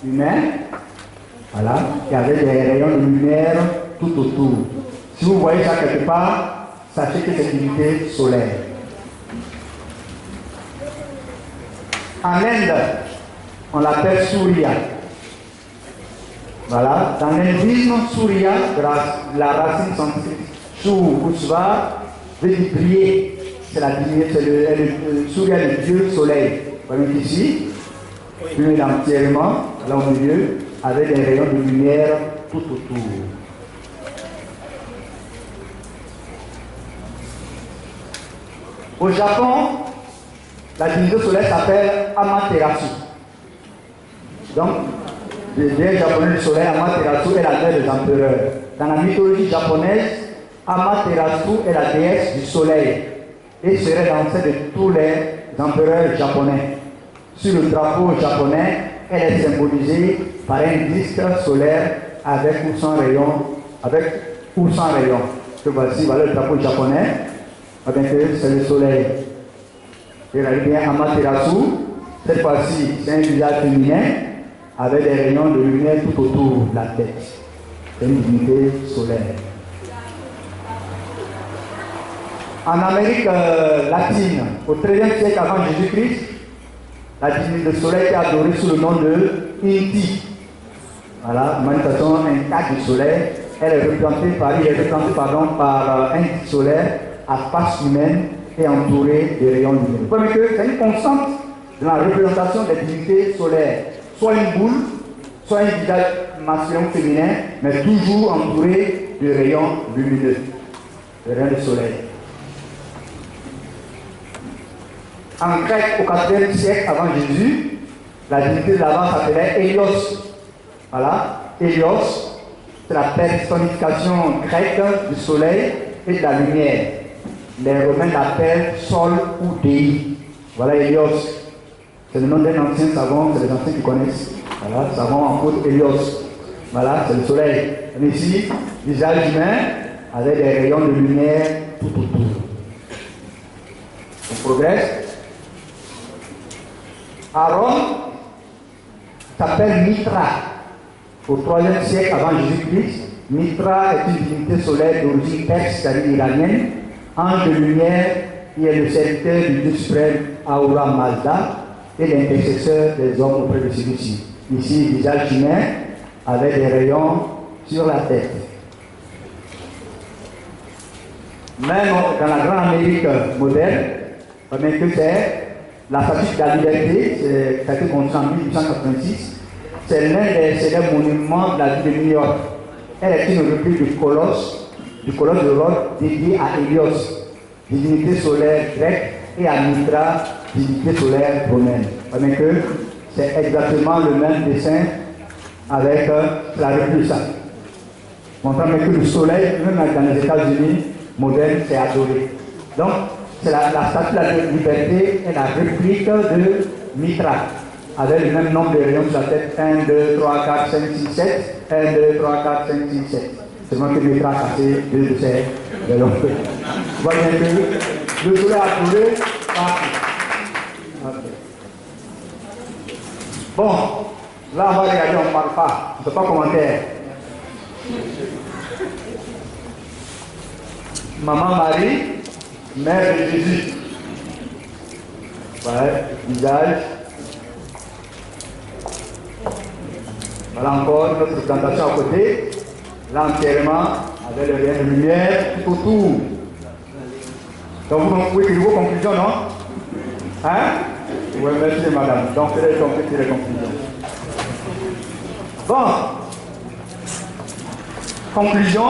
humain, voilà, qui avait des rayons de lumière tout autour. Si vous voyez ça quelque part, sachez que c'est une divinité solaire. En Inde, on l'appelle Surya. Voilà, dans l'hindouisme, Surya, la racine sanskrit, Sur, Usva, veut dire briller, c'est la divinité, c'est Surya, le dieu soleil. Vous voyez ici, lui entièrement, là au milieu, avec des rayons de lumière tout autour. Au Japon, la divinité soleil s'appelle Amaterasu. Donc, le dieu japonais du soleil, Amaterasu, est la mère des empereurs. Dans la mythologie japonaise, Amaterasu est la déesse du soleil et serait l'ancêtre de tous les empereurs japonais. Sur le drapeau japonais, elle est symbolisée par un disque solaire avec ou sans rayon. Que voici, voilà le drapeau japonais. C'est le soleil. Et regardez bien Amaterasu. Cette fois-ci, c'est un visage féminin avec des rayons de lumière tout autour de la tête. C'est une divinité solaire. En Amérique latine, au XIIIe siècle avant Jésus-Christ, la divinité du soleil est adorée sous le nom de Inti. Voilà, manifestation un cas du soleil. Elle est représentée par un disque solaire à face humaine et entouré de rayons lumineux. Vous voyez que c'est une constante dans la représentation des divinités solaires. Soit une boule, soit un visage masculin ou féminin, mais toujours entouré de rayons lumineux, de rayons du soleil. En grec, au IVe siècle avant Jésus, la divinité de l'avant s'appelait Hélios. Voilà, Hélios, c'est la personnification grecque du soleil et de la lumière. Les Romains l'appellent Sol ou Dei. Voilà Hélios. C'est le nom d'un ancien savant, c'est les anciens qui connaissent. Voilà, savant en côte Hélios. Voilà, c'est le soleil. Et ici, visage humain avec des rayons de lumière tout autour. On progresse. À Rome, s'appelle Mitra. Au IIIe siècle avant Jésus-Christ, Mitra est une divinité solaire d'origine perse, c'est-à-dire iranienne, ange de lumière qui est le serviteur du Dieu suprême Ahura Mazda et l'intercesseur des hommes auprès de celui-ci. Ici, visage humain avec des rayons sur la tête. Même dans la grande Amérique moderne, que c'est la statue de la liberté, ça a été construit en 1886. C'est l'un des célèbres monuments de la ville de New York. Elle est une réplique du colosse de Rhodes dédié à Hélios, divinité solaire grecque, et à Mitra, divinité solaire romaine. Que c'est exactement le même dessin avec la réplique. Montrant que le soleil, même dans les États-Unis modernes, c'est adoré. Donc, c'est la statue de la liberté et la réplique de Mitra, avec le même nombre de rayons sur la tête, 1, 2, 3, 4, 5, 6, 7, 1, 2, 3, 4, 5, 6, 7. Seulement que Mitra a cassé 2 de ces rayons. Vous voyez que le soleil a trouvé partout. Okay. Bon, là on va regarder, on ne parle pas, on ne fait pas commentaire. Maman Marie, mère de Jésus. Voilà, visage. Voilà encore notre présentation à côté. Là entièrement, avec le rayon de lumière tout autour. Donc vous pouvez écrire vos conclusions, non? Hein? Oui, merci madame. Donc c'est les conclusions. Bon. Conclusion.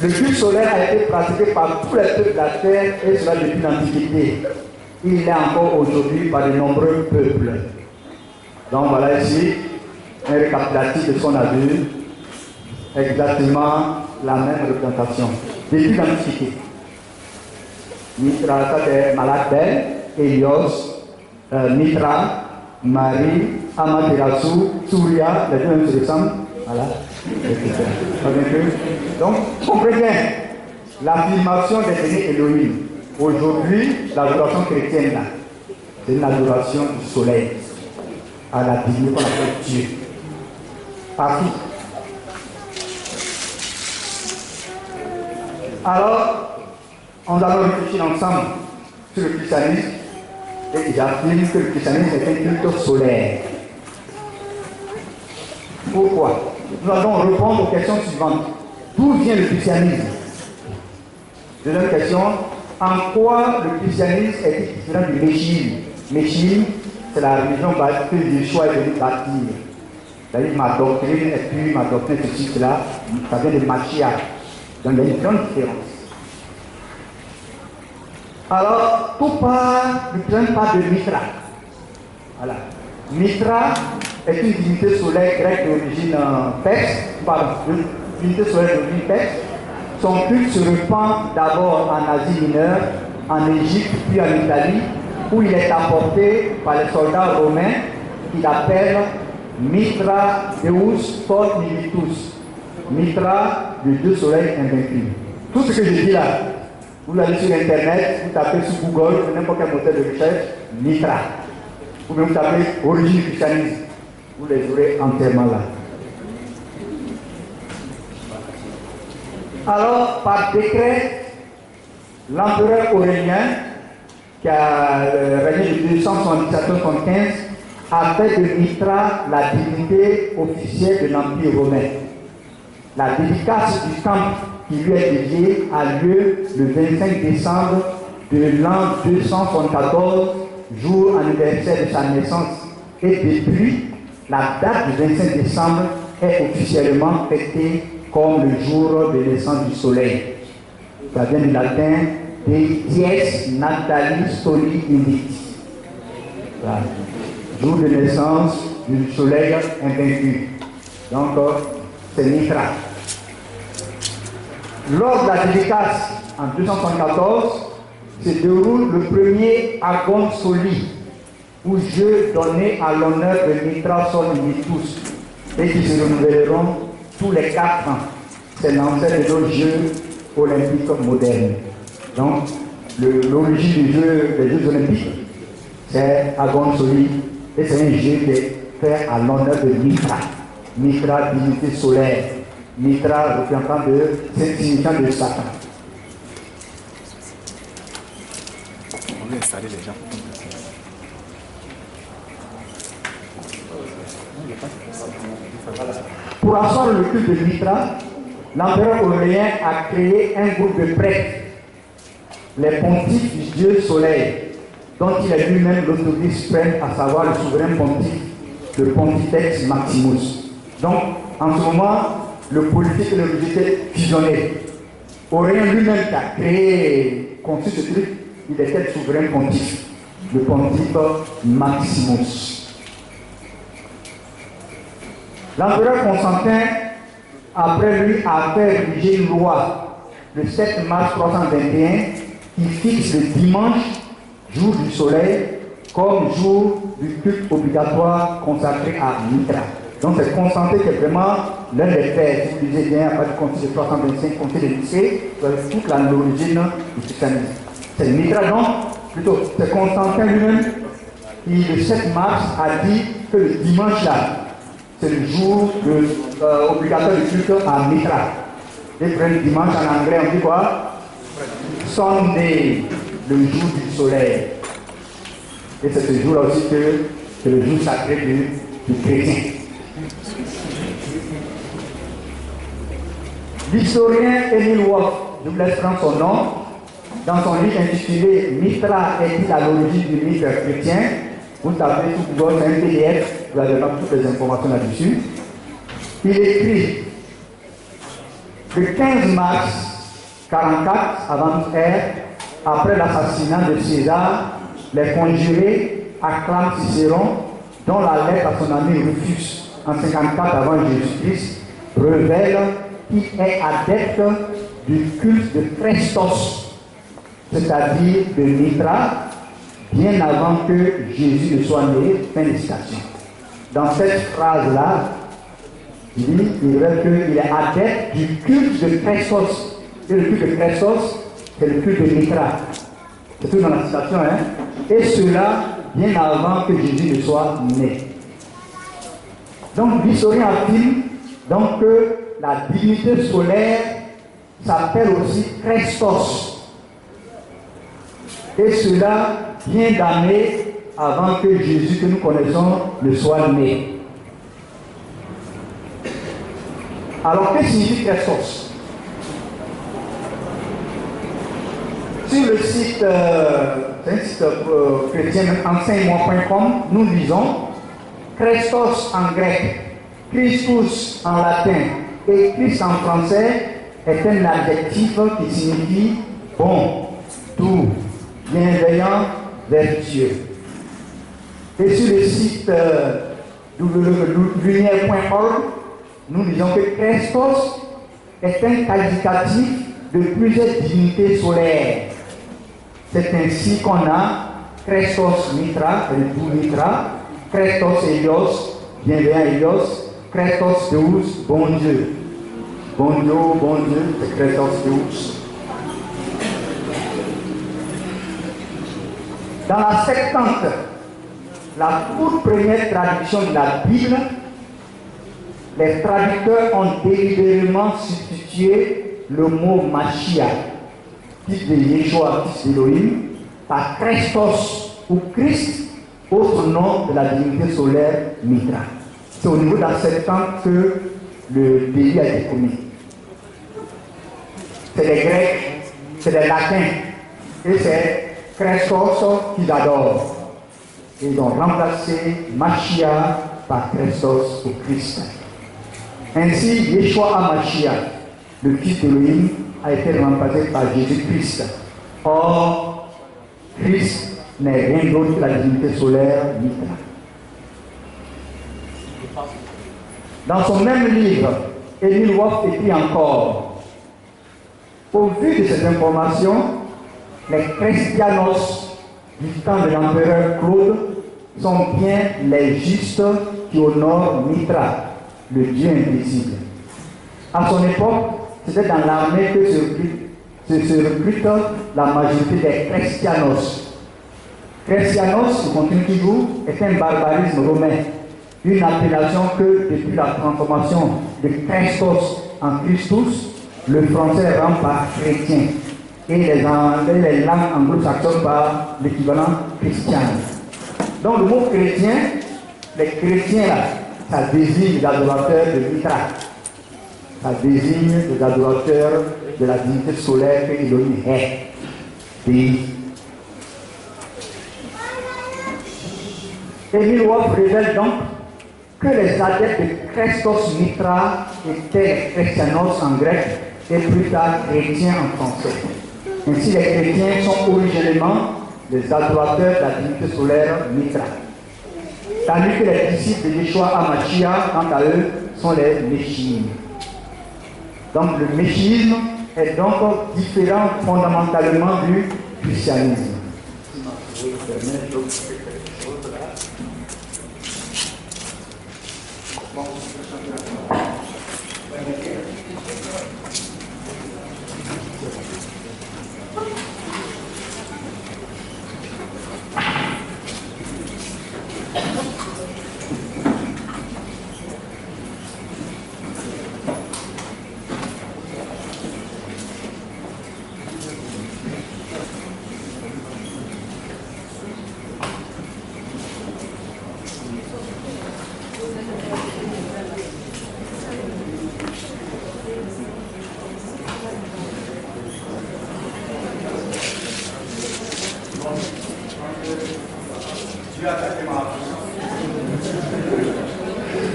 Le culte solaire a été pratiqué par tous les peuples de la terre et cela depuis l'Antiquité. Il l'est encore aujourd'hui par de nombreux peuples. Donc voilà ici un récapitulatif de ce qu'on a vu. Exactement la même représentation. Depuis l'Antiquité. Mitra, ça c'est Malakbel, Hélios, Mitra, Marie, Amaterasu, Surya, les deux mêmes se ressemblent. Voilà. Donc, comprenez bien l'affirmation des derniers Elohim. Aujourd'hui, l'adoration chrétienne, là, c'est une adoration du soleil à la divinité qu'on appelle Dieu. Partout. Alors, on va réfléchir ensemble sur le christianisme et j'affirme que le christianisme est un culte solaire. Pourquoi? Nous allons répondre aux questions suivantes. D'où vient le christianisme? Deuxième question, en quoi le christianisme est différent du Méchine. Méchine, c'est la religion que Yeshua est venu bâtir. C'est-à-dire ma doctrine est pure, ma doctrine est ceci, cela, ça vient de Mashiach. Donc il y a une grande différence. Alors, tout part, le christianisme part de Mitra. Voilà. Mitra est une divinité solaire grecque d'origine perse, divinité solaire d'origine perse. Son culte se répand d'abord en Asie mineure, en Égypte, puis en Italie, où il est apporté par les soldats romains qu'il appellent Mitra Deus Fort Militus. Mitra, le dieu soleil invaincu. Tout ce que je dis là, vous allez sur internet, vous tapez sur Google, n'importe quel moteur de recherche, Mitra. Ou bien vous tapez origine du christianisme, vous les aurez entièrement là. Alors, par décret, l'empereur Aurélien, qui a régné de 270 à 275, a fait de Mitra la divinité officielle de l'Empire romain. La dédicace du temple qui lui est dédié a lieu le 25 décembre de l'an 274, jour anniversaire de sa naissance. Et depuis, la date du 25 décembre est officiellement fêtée comme le jour de naissance du soleil. Ça vient du latin de dies natalis soli invicti. Voilà. Jour de naissance du soleil invaincu. Donc, c'est Mitra. Lors de la dédicace en 274, se déroule le premier Agon Soli, où jeux donnés à l'honneur de Mitra Sol Invictus, et qui se renouvelleront tous les 4 ans. C'est l'ancêtre de nos Jeux olympiques modernes. Donc, l'origine des Jeux olympiques, c'est Agon Soli, et c'est un jeu qui est fait à l'honneur de Mitra. Mitra, divinité solaire. Mitra représentant de cette signification de Satan. On va installer les gens. Pour asseoir le culte de Mitra, l'empereur Aurélien a créé un groupe de prêtres, les pontifes du dieu soleil, dont il est lui-même l'autorité suprême, à savoir le souverain pontife, le Pontifex Maximus. Donc, en ce moment, le politique et le religieux étaient fusionnés. Aurélien lui-même qui a créé, conçu ce truc, il était le souverain pontife, le Pontife Maximus. L'empereur Constantin, après lui, a fait rédiger une loi le 7 mars 321 qui fixe le dimanche, jour du soleil, comme jour du culte obligatoire consacré à Mitra. Donc c'est Constantin qui est vraiment l'un des pères, si vous lisez bien, après le concile de 325, concile de Nicée, vous avez toute l'origine du christianisme. C'est Mitra donc, plutôt, c'est Constantin lui-même qui, le 7 mars, a dit que le dimanche là, c'est le jour obligatoire du culte à Mitra. Et le dimanche en anglais, on dit quoi? Sunday, le jour du soleil. Et c'est ce jour-là aussi que c'est le jour sacré du chrétien. L'historien Emile Wolff, je vous laisse prendre son nom, dans son livre intitulé Mitra est-il à l'origine du mythe chrétien? Vous tapez sur Google, c'est un PDF, vous avez toutes les informations là-dessus. Il écrit le 15 mars 44 avant notre ère, après l'assassinat de César, les conjurés acclament Cicéron, dont la lettre à son ami Rufus en 54 avant Jésus-Christ révèle qu'il est adepte du culte de Christos, c'est-à-dire de Mitra, bien avant que Jésus ne soit né. Fin de citation. Dans cette phrase-là, il révèle qu'il est adepte du culte de Christos. Et le culte de Christos, c'est le culte de Mitra. C'est tout dans la citation, hein? Et cela bien avant que Jésus ne soit né. Donc l'historien affirme donc que la divinité solaire s'appelle aussi Christos. Et cela bien d'années avant que Jésus que nous connaissons ne soit né. Alors que signifie Christos? Sur le site, c'est un site chrétien, enseignement.com, nous lisons Christos en grec, Christus en latin et Christ en français est un adjectif qui signifie bon, doux, bienveillant, vertueux. Et sur le site lumière.org, nous disons que Christos est un qualificatif de plusieurs divinités solaires. C'est ainsi qu'on a Christos Mitra, le doux Mitra, Christos Helios, bienveillant Helios, Christos Deus, bon Dieu. Bon Dieu, c'est Christos Deus. Dans la Septante, la toute première traduction de la Bible, les traducteurs ont délibérément substitué le mot Mashiach, fils de Yeshua, fils d'Élohim, par Christos ou Christ, autre nom de la divinité solaire Mitra. C'est au niveau de la Septante que le délit a été commis. C'est les Grecs, c'est les Latins, et c'est Christos qu'ils adorent. Ils ont remplacé Mashiach par Christos ou Christ. Ainsi, Yeshua HaMashiach, le fils d'Élohim, a été remplacé par Jésus-Christ. Or, Christ n'est rien d'autre que la divinité solaire Mitra. Dans son même livre, Emile Wolf écrit encore: au vu de ces informations, les Christianos du temps de l'empereur Claude sont bien les justes qui honorent Mitra, le Dieu invisible. À son époque, c'était dans l'armée que se recrute la majorité des Christianos. Christianos, je continue toujours, est un barbarisme romain, une appellation que, depuis la transformation de Christos en Christus, le français rend par chrétien et les langues anglo-saxonnes par l'équivalent christian. Donc le mot chrétien, les chrétiens là, ça désigne les adorateurs de Mitra, ça désigne les adorateurs de la divinité solaire que Elohim est. Emile Wolf révèle donc que les adeptes de Christos Mitra étaient les Christianos en grec et plus tard chrétiens en français. Ainsi, les chrétiens sont originellement les adorateurs de la divinité solaire Mitra. Tandis que les disciples de Yeshua HaMashiach, quant à eux, sont les Meshiim. Donc le Meshiisme est donc différent fondamentalement du christianisme.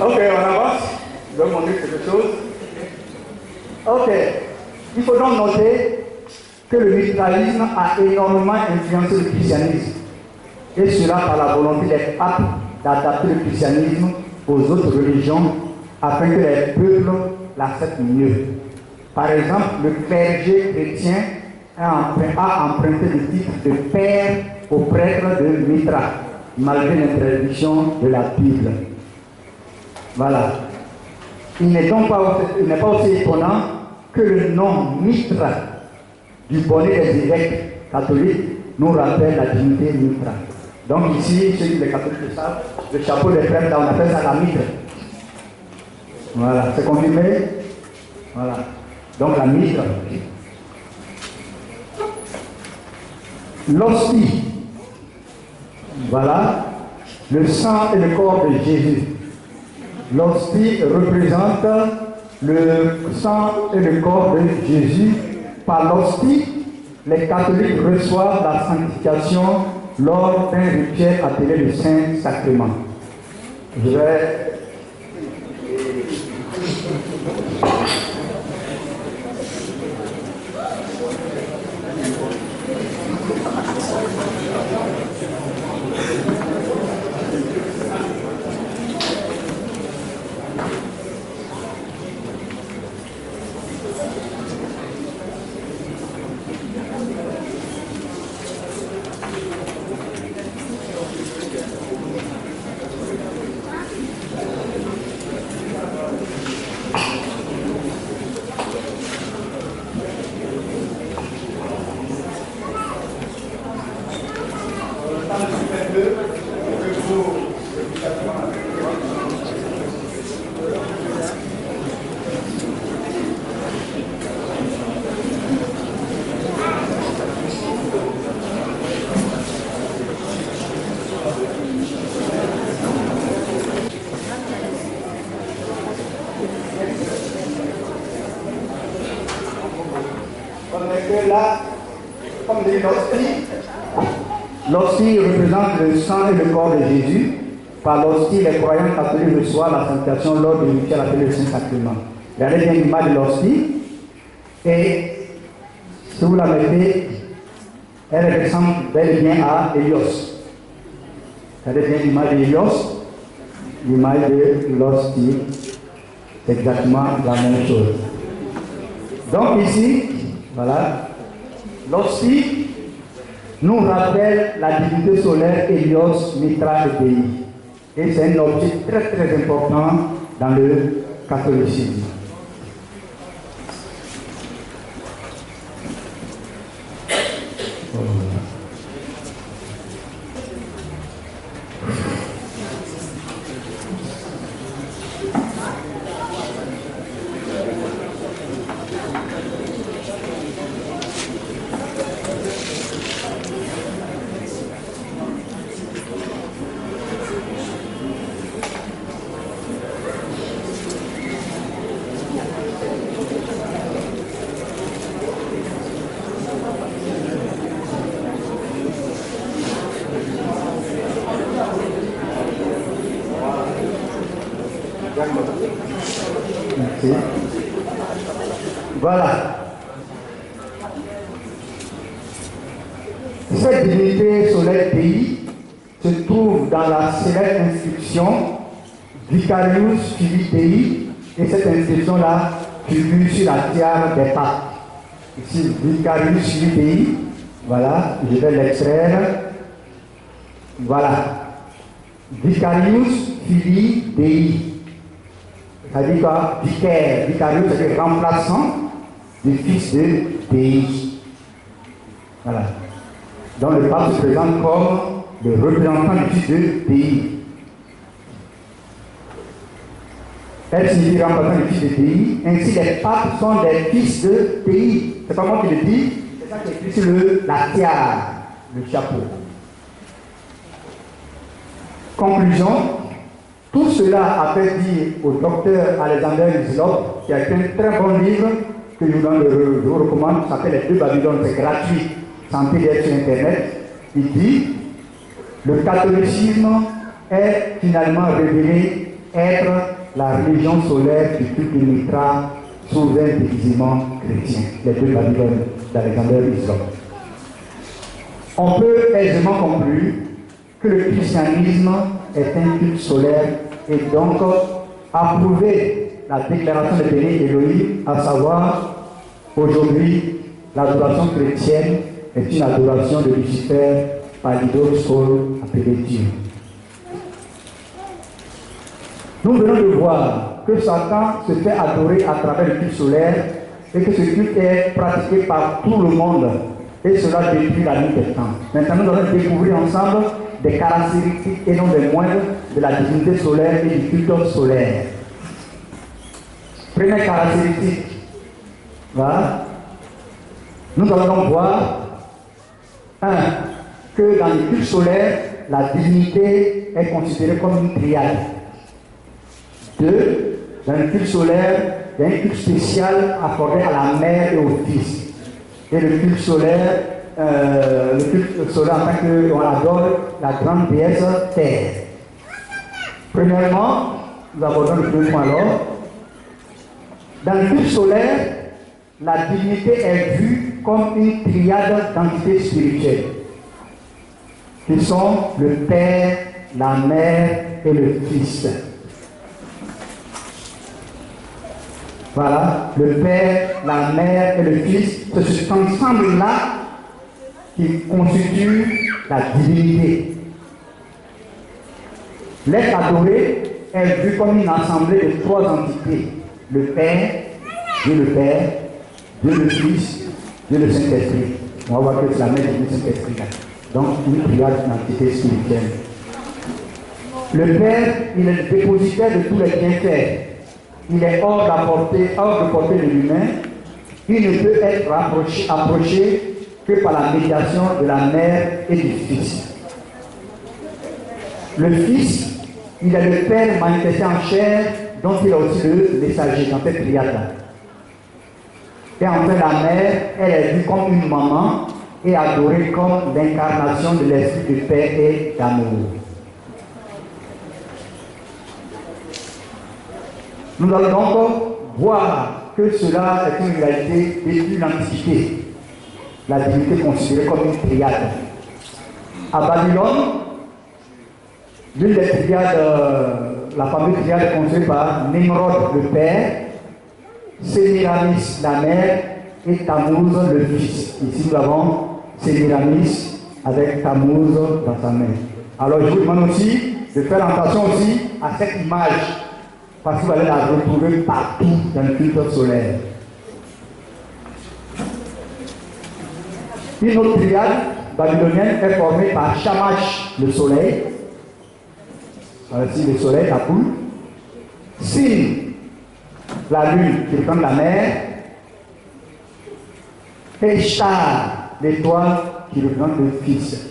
Ok, on avance. Je vais montrer quelque chose. Ok. Il faut donc noter que le mitraïsme a énormément influencé le christianisme. Et cela par la volonté des papes d'adapter le christianisme aux autres religions afin que les peuples l'acceptent mieux. Par exemple, le clergé chrétien a emprunté le titre de père au prêtre de Mitra, malgré l'interdiction de la Bible. Voilà. Il n'est pas aussi étonnant que le nom Mitra du bonnet des évêques catholiques nous rappelle la divinité Mitra. Donc ici, ceux qui les catholiques le savent, le chapeau des prêtres, là, on appelle ça la mitre. Voilà, c'est confirmé. Voilà. Donc la mitre. L'hostie. Voilà. Le sang et le corps de Jésus. L'hostie représente le sang et le corps de Jésus. Par l'hostie, les catholiques reçoivent la sanctification lors d'un rituel appelé le Saint-Sacrement. Je vais... Là, comme l'hostie représente le sang et le corps de Jésus. Par l'hostie, les croyants catholiques reçoivent la sanctification lors du rituel appelé le Saint-Sacrement. Regardez bien l'image de l'hostie. Et si vous la mettez, elle ressemble bel et bien à Hélios. Regardez bien l'image d'Hélios, l'image de l'hostie. C'est exactement la même chose. Donc ici, voilà, l'hostie nous rappelle la divinité solaire Hélios, Mitra et Dei. Et c'est un objet très très important dans le catholicisme. Merci. Voilà. Cette divinité solaire Dei se trouve dans la célèbre inscription Vicarius Filii Dei, et cette inscription-là figure sur la tiare des papes. Ici, Vicarius Filii Dei, voilà, je vais l'extraire. Voilà. Vicarius Filii Dei. Ça dit quoi? Vicaire. Vicarius, c'est-à-dire remplaçant du fils de Dei. Voilà. Donc le pape se présente comme le représentant du fils de Dei. Elle signifie remplaçant du fils de Dei. Ainsi, les papes sont des fils de Dei. C'est pas moi qui le dis, c'est ça qui est écrit sur la tiare, le chapeau. Conclusion. Tout cela a fait dire au docteur Alexander Hislop, qui a écrit un très bon livre que je vous recommande, qui s'appelle Les Deux Babylones, c'est gratuit, sans PDF sur Internet. Il dit, le catholicisme est finalement révélé être la religion solaire du culte de Mitra sous un déguisement chrétien. Les Deux Babylones d'Alexander Hislop. On peut aisément conclure que le christianisme est un culte solaire et donc approuver la déclaration de Béni Elohim, à savoir aujourd'hui l'adoration chrétienne est une adoration de Lucifer par l'idole Sol appelé Dieu. Nous venons de voir que Satan se fait adorer à travers le culte solaire et que ce culte est pratiqué par tout le monde et cela depuis la nuit des temps. Maintenant nous allons découvrir ensemble des caractéristiques et non des moindres de la divinité solaire et du culte solaire. Première caractéristique, voilà. Nous allons voir, que dans le culte solaire, la divinité est considérée comme une triade. 2. Dans le culte solaire, il y a un culte spécial accordé à la mère et au fils. et le culte solaire en tant qu'on adore la grande déesse Terre. Premièrement, nous abordons le premier point alors. Dans le culte solaire, la divinité est vue comme une triade d'entités spirituelles, qui sont le Père, la Mère et le Fils. Voilà, le Père, la Mère et le Fils, c'est cet ensemble-là qui constitue la divinité. L'être adoré est vu comme une assemblée de trois entités. Le Père, Dieu le Père, Dieu le Fils, Dieu le Saint-Esprit. On va voir que c'est la Mère du Saint-Esprit. Donc, une triade d'entités spirituelles. Le Père, il est le dépositaire de tous les bienfaits. Il est hors de portée de l'humain. Il ne peut être approché que par la médiation de la Mère et du Fils. Le Fils, il est le Père manifesté en chair, dont il est aussi le messager dans cette triade-là. Et enfin, la Mère, elle est vue comme une maman et adorée comme l'incarnation de l'esprit de paix et d'amour. Nous allons donc voir que cela est une réalité depuis l'Antiquité. La divinité considérée comme une triade. À Babylone, l'une des triades, la fameuse triade construite par Nimrod le Père, Sémiramis la Mère et Tammuz le Fils. Ici nous avons Sémiramis avec Tammuz dans sa main. Alors je vous demande aussi de faire attention aussi à cette image, parce que vous allez la retrouver partout dans le culte solaire. Une autre triade babylonienne est formée par Shamash, le soleil. Ici le soleil, la poule. Sin, la lune qui représente la mer. Et Shtar, l'étoile qui représente le Fils.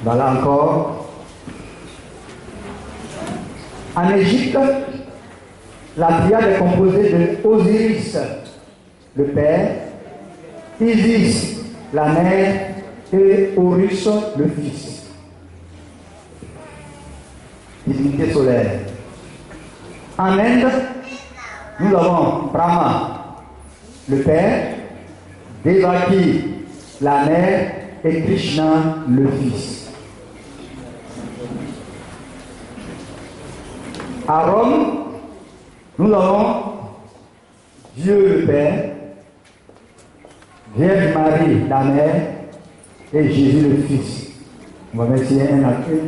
Voilà encore. En Égypte, la triade est composée de Osiris, le Père, Isis, la Mère, et Horus, le Fils. Divinité solaire. En Inde, nous avons Brahma, le Père, Devaki, la Mère, et Krishna, le Fils. À Rome, nous avons Dieu le Père, Vierge Marie, la Mère, et Jésus le Fils. On va mettre ici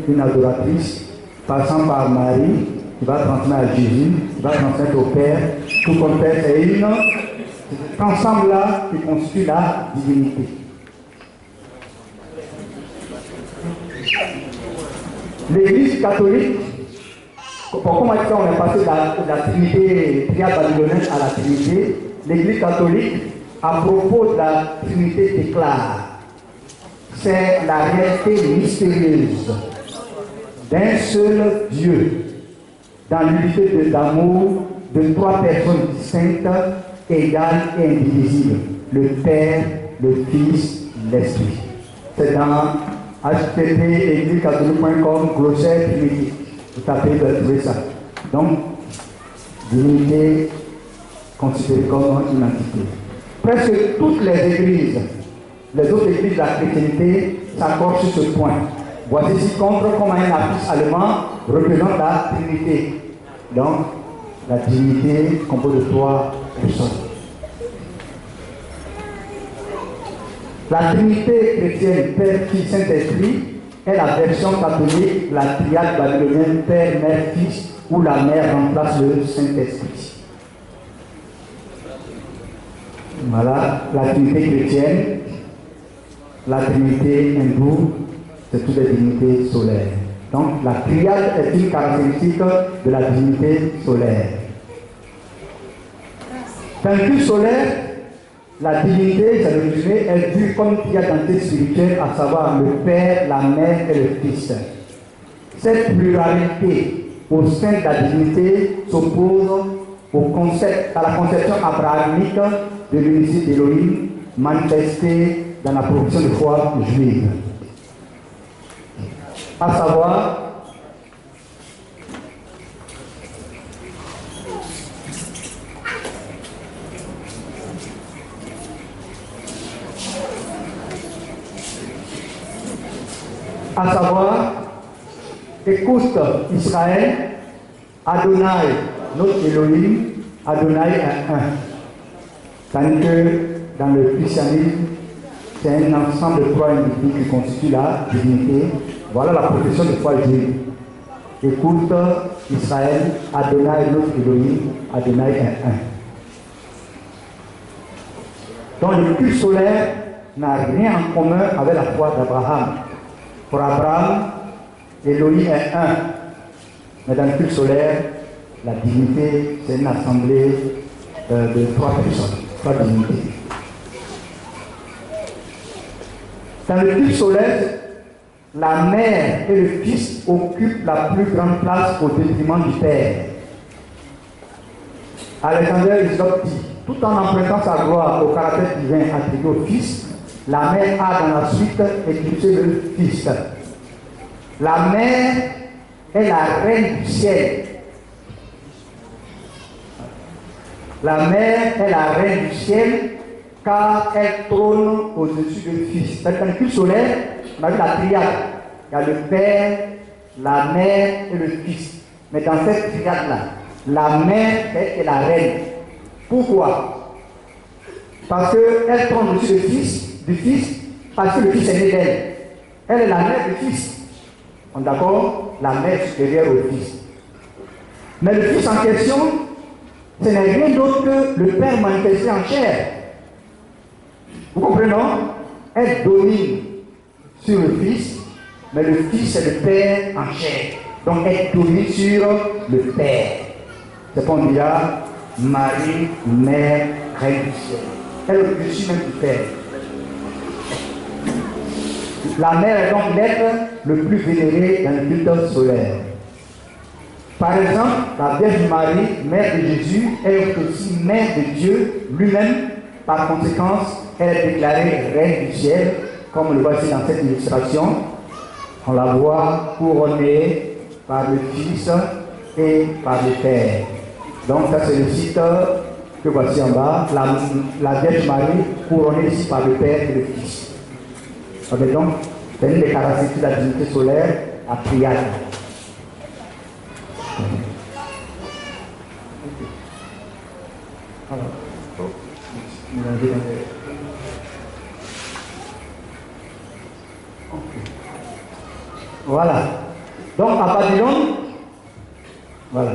une adoratrice passant par Marie, qui va transmettre à Jésus, qui va transmettre au Père. Tout comme Père, c'est cet ensemble-là qui constitue la divinité. L'Église catholique, pourquoi maintenant on est passé de la Trinité triade babylonienne à la Trinité? L'Église catholique, à propos de la Trinité, déclare: c'est la réalité mystérieuse d'un seul Dieu, dans l'unité d'amour de trois personnes distinctes, égales et indivisibles, le Père, le Fils, l'Esprit. C'est dans http://églisecatholique.com, glossaire trinité. Vous tapez, vous allez trouver ça. Donc, divinité considérée comme une entité. Presque toutes les églises, les autres églises de la chrétienté s'accordent sur ce point. Voici ci-contre comme un affiche allemand représente la Trinité. Donc, la divinité composée de trois personnes. La Trinité chrétienne, Père, Fils, Saint-Esprit, est la version catholique de la triade babylonienne Père, Mère, Fils, où la Mère remplace le Saint-Esprit. Voilà, la Trinité chrétienne, la Trinité hindoue, c'est toutes les divinités solaires. Donc la triade est une caractéristique de la divinité solaire. Dans le culte solaire, la divinité, c'est le résumé, est vue comme une triade d'entités spirituelle, à savoir le Père, la Mère et le Fils. Cette pluralité au sein de la divinité s'oppose à la conception abrahamique de l'unité d'Élohim manifestée dans la profession de foi juive. À savoir, écoute Israël, Adonai, notre Elohim, Adonai est un. Tandis que dans le christianisme, c'est un ensemble de trois individus qui constituent la divinité. Voilà la profession de foi juive. Écoute Israël, Adonai, notre Elohim, Adonai est un. Donc le culte solaire n'a rien en commun avec la foi d'Abraham. Pour Abraham, Elohim est un. Mais dans le culte solaire, la divinité, c'est une assemblée de trois personnes, trois divinités. Dans le culte solaire, la mère et le fils occupent la plus grande place au détriment du père. Alexander Isoc dit, tout en empruntant sa gloire au caractère divin attribué au fils, la mère a dans la suite éclipsé le fils. La mère est la reine du ciel. La mère est la reine du ciel car elle trône au-dessus du fils. Dans le culte solaire, on a vu la triade. Il y a le père, la mère et le fils. Mais dans cette triade-là, la mère est la reine. Pourquoi? Parce qu'elle trône au-dessus du fils, parce que le fils est né d'elle. Elle est la mère du fils. On est d'accord? La mère supérieure au fils. Mais le fils en question, ce n'est rien d'autre que le père manifesté en chair. Vous comprenez, non? Elle domine sur le fils, mais le fils est le père en chair. Donc elle domine sur le père. C'est pour dire Marie, mère, reine du ciel. Elle est au-dessus même du père. La mère est donc l'être le plus vénéré dans le culte solaire. Par exemple, la Vierge Marie, mère de Jésus, est aussi mère de Dieu lui-même. Par conséquent, elle est déclarée reine du ciel, comme on le voit ici dans cette illustration. On la voit couronnée par le Fils et par le Père. Donc ça c'est le site que voici en bas, la Vierge Marie couronnée ici par le Père et le Fils. Donc, c'est une des caractéristiques de la divinité solaire, la triade. Voilà. Donc à Babylone, voilà.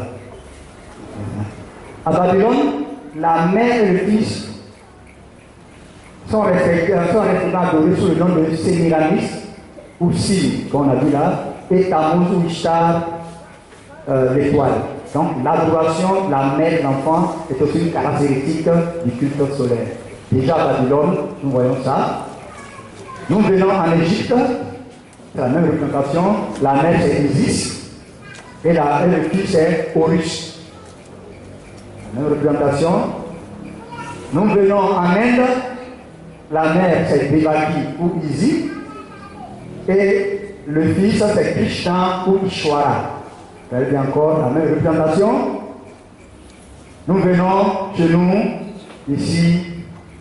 À Babylone, la mère et le fils sont respectivement adorés sous le nom de Sémiramis ou Sil, qu'on a vu là, et Tammuz ou Ishtar, l'étoile. Donc l'adoration de la mère de l'enfant est aussi une caractéristique du culte solaire. Déjà à Babylone, nous voyons ça. Nous venons en Égypte, c'est la même représentation. La mère c'est Isis et le fils c'est Horus. La même représentation. Nous venons en Inde, la mère c'est Devaki ou Isis et le fils c'est Krishna ou Ishwara. Vous avez bien encore la même représentation. Nous venons chez nous, ici,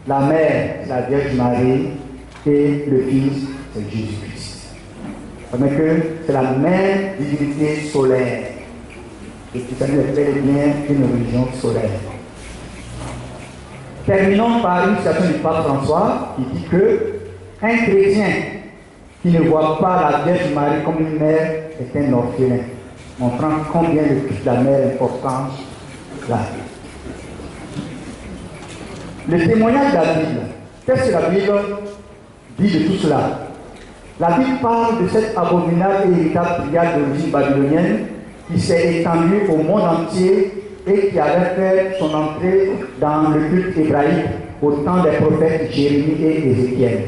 la mère, la Vierge Marie, et le Fils, c'est Jésus-Christ. Ça veut dire que c'est la même divinité solaire. Le christianisme est bel et bien une religion solaire. Terminons par une citation du pape François qui dit que un chrétien qui ne voit pas la Vierge Marie comme une mère est un orphelin, montrant combien le culte de la mère est important là. Le témoignage de la Bible. Qu'est-ce que la Bible dit de tout cela? La Bible parle de cette abominable et véritable triade d'origine babylonienne qui s'est étendue au monde entier et qui avait fait son entrée dans le culte hébraïque au temps des prophètes Jérémie et Ézéchiel.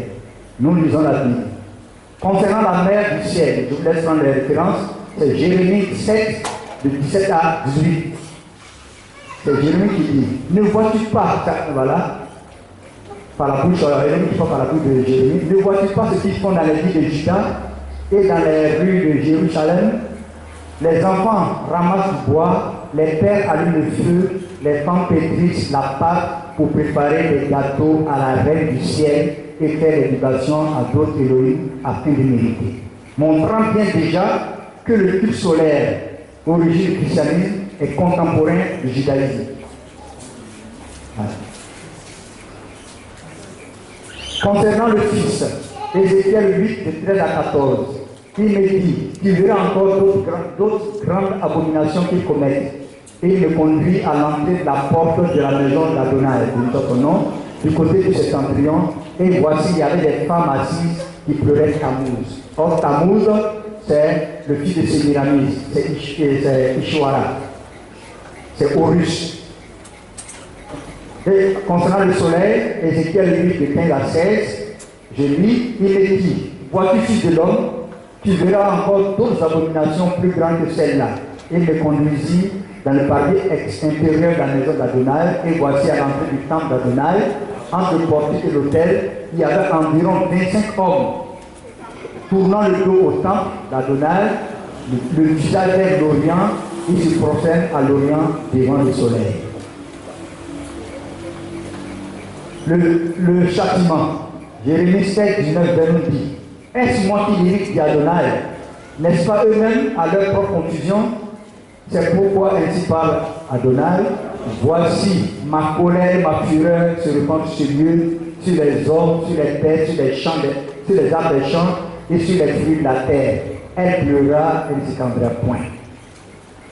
Nous lisons la Bible. Concernant la mère du ciel, je vous laisse prendre les références, c'est Jérémie 7, de 17 à 18. C'est Jérémie qui dit, ne vois-tu pas, voilà, par la bouche, par la bouche de Jérémie. Ne vois-tu pas ce qu'ils font dans les villes de Juda et dans les rues de Jérusalem? Les enfants ramassent du bois, les pères allument le feu, les femmes pétrissent la pâte pour préparer des gâteaux à la reine du ciel et faire des libations à d'autres Elohim afin de mériter. Montrant bien déjà que le culte solaire, origine du christianisme, est contemporain du judaïsme. Voilà. Concernant le Fils, Ézéchiel 8, de 13 à 14, il me dit, tu verras encore d'autres grandes abominations qu'il commet. Et il me conduit à l'entrée de la porte de la maison d'Adonai, du côté du septentrion, et voici, il y avait des femmes assises qui pleuraient Tammuz. Or, Tammuz, c'est le fils de Sémiramis, c'est Ishwara, c'est Horus. Et concernant le soleil, Ézéchiel 8, de 15 à 16, je lis, il est dit, vois-tu, fils de l'homme, tu verras encore d'autres abominations plus grandes que celles-là. Il me conduisit dans le palier intérieur de la maison d'Adonai, et voici à l'entrée du temple d'Adonai, entre le portique et l'autel, il y avait environ 25 hommes, tournant le dos au temple d'Adonai, le visage vers l'Orient, ils se prosternent à l'Orient devant le soleil. Le châtiment, Jérémie 7, 19, 20 nous dit, est-ce moi qui dirige d'Adonai? N'est-ce pas eux-mêmes à leur propre confusion? C'est pourquoi ainsi parle Adonai, voici ma colère et ma fureur se répandent sur ce lieu, sur les hommes, sur les bêtes, sur les champs, sur les arbres des champs et sur les fruits de la terre. Elle pleura et ne s'étendra point.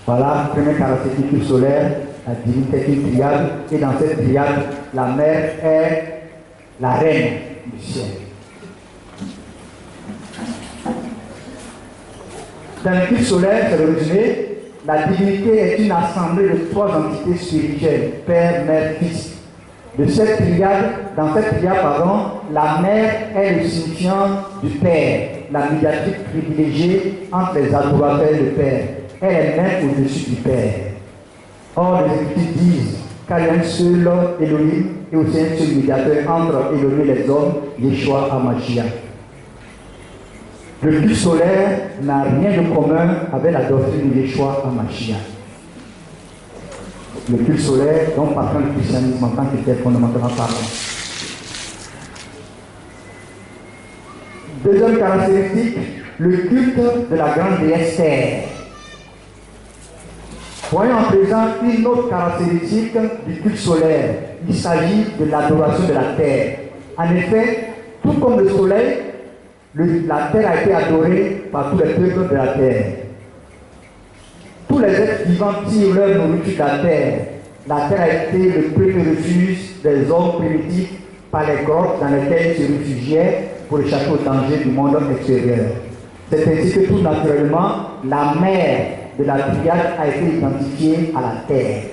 Voilà, première caractéristique solaire, la divinité est une triade, et dans cette triade, la mère est la reine du ciel. Dans le culte solaire, c'est le résumé, la divinité est une assemblée de trois entités spirituelles, Père, Mère, Fils. De cette triade, dans cette triade, la mère est le signifiant du Père, la médiatrice privilégiée entre les adorateurs et le Père. Elle est même au-dessus du Père. Or, les Écritures disent qu'il y a un seul Elohim et aussi un seul médiateur entre Elohim et les hommes, Yeshua HaMashiach. Le culte solaire n'a rien de commun avec la doctrine de Yeshua HaMashiach. Le culte solaire, donc partant du christianisme en tant que tel, fondamentalement parlant. Deuxième caractéristique, le culte de la grande déesse Terre. Voyons en présent une autre caractéristique du culte solaire. Il s'agit de l'adoration de la terre. En effet, tout comme le soleil, la terre a été adorée par tous les peuples de la terre. Tous les êtres vivants tirent leur nourriture de la terre. La terre a été le premier refuge des hommes primitifs par les grottes dans lesquelles ils se réfugiaient pour échapper au danger du monde extérieur. C'est ainsi que tout naturellement, la mère de la triade a été identifiée à la terre.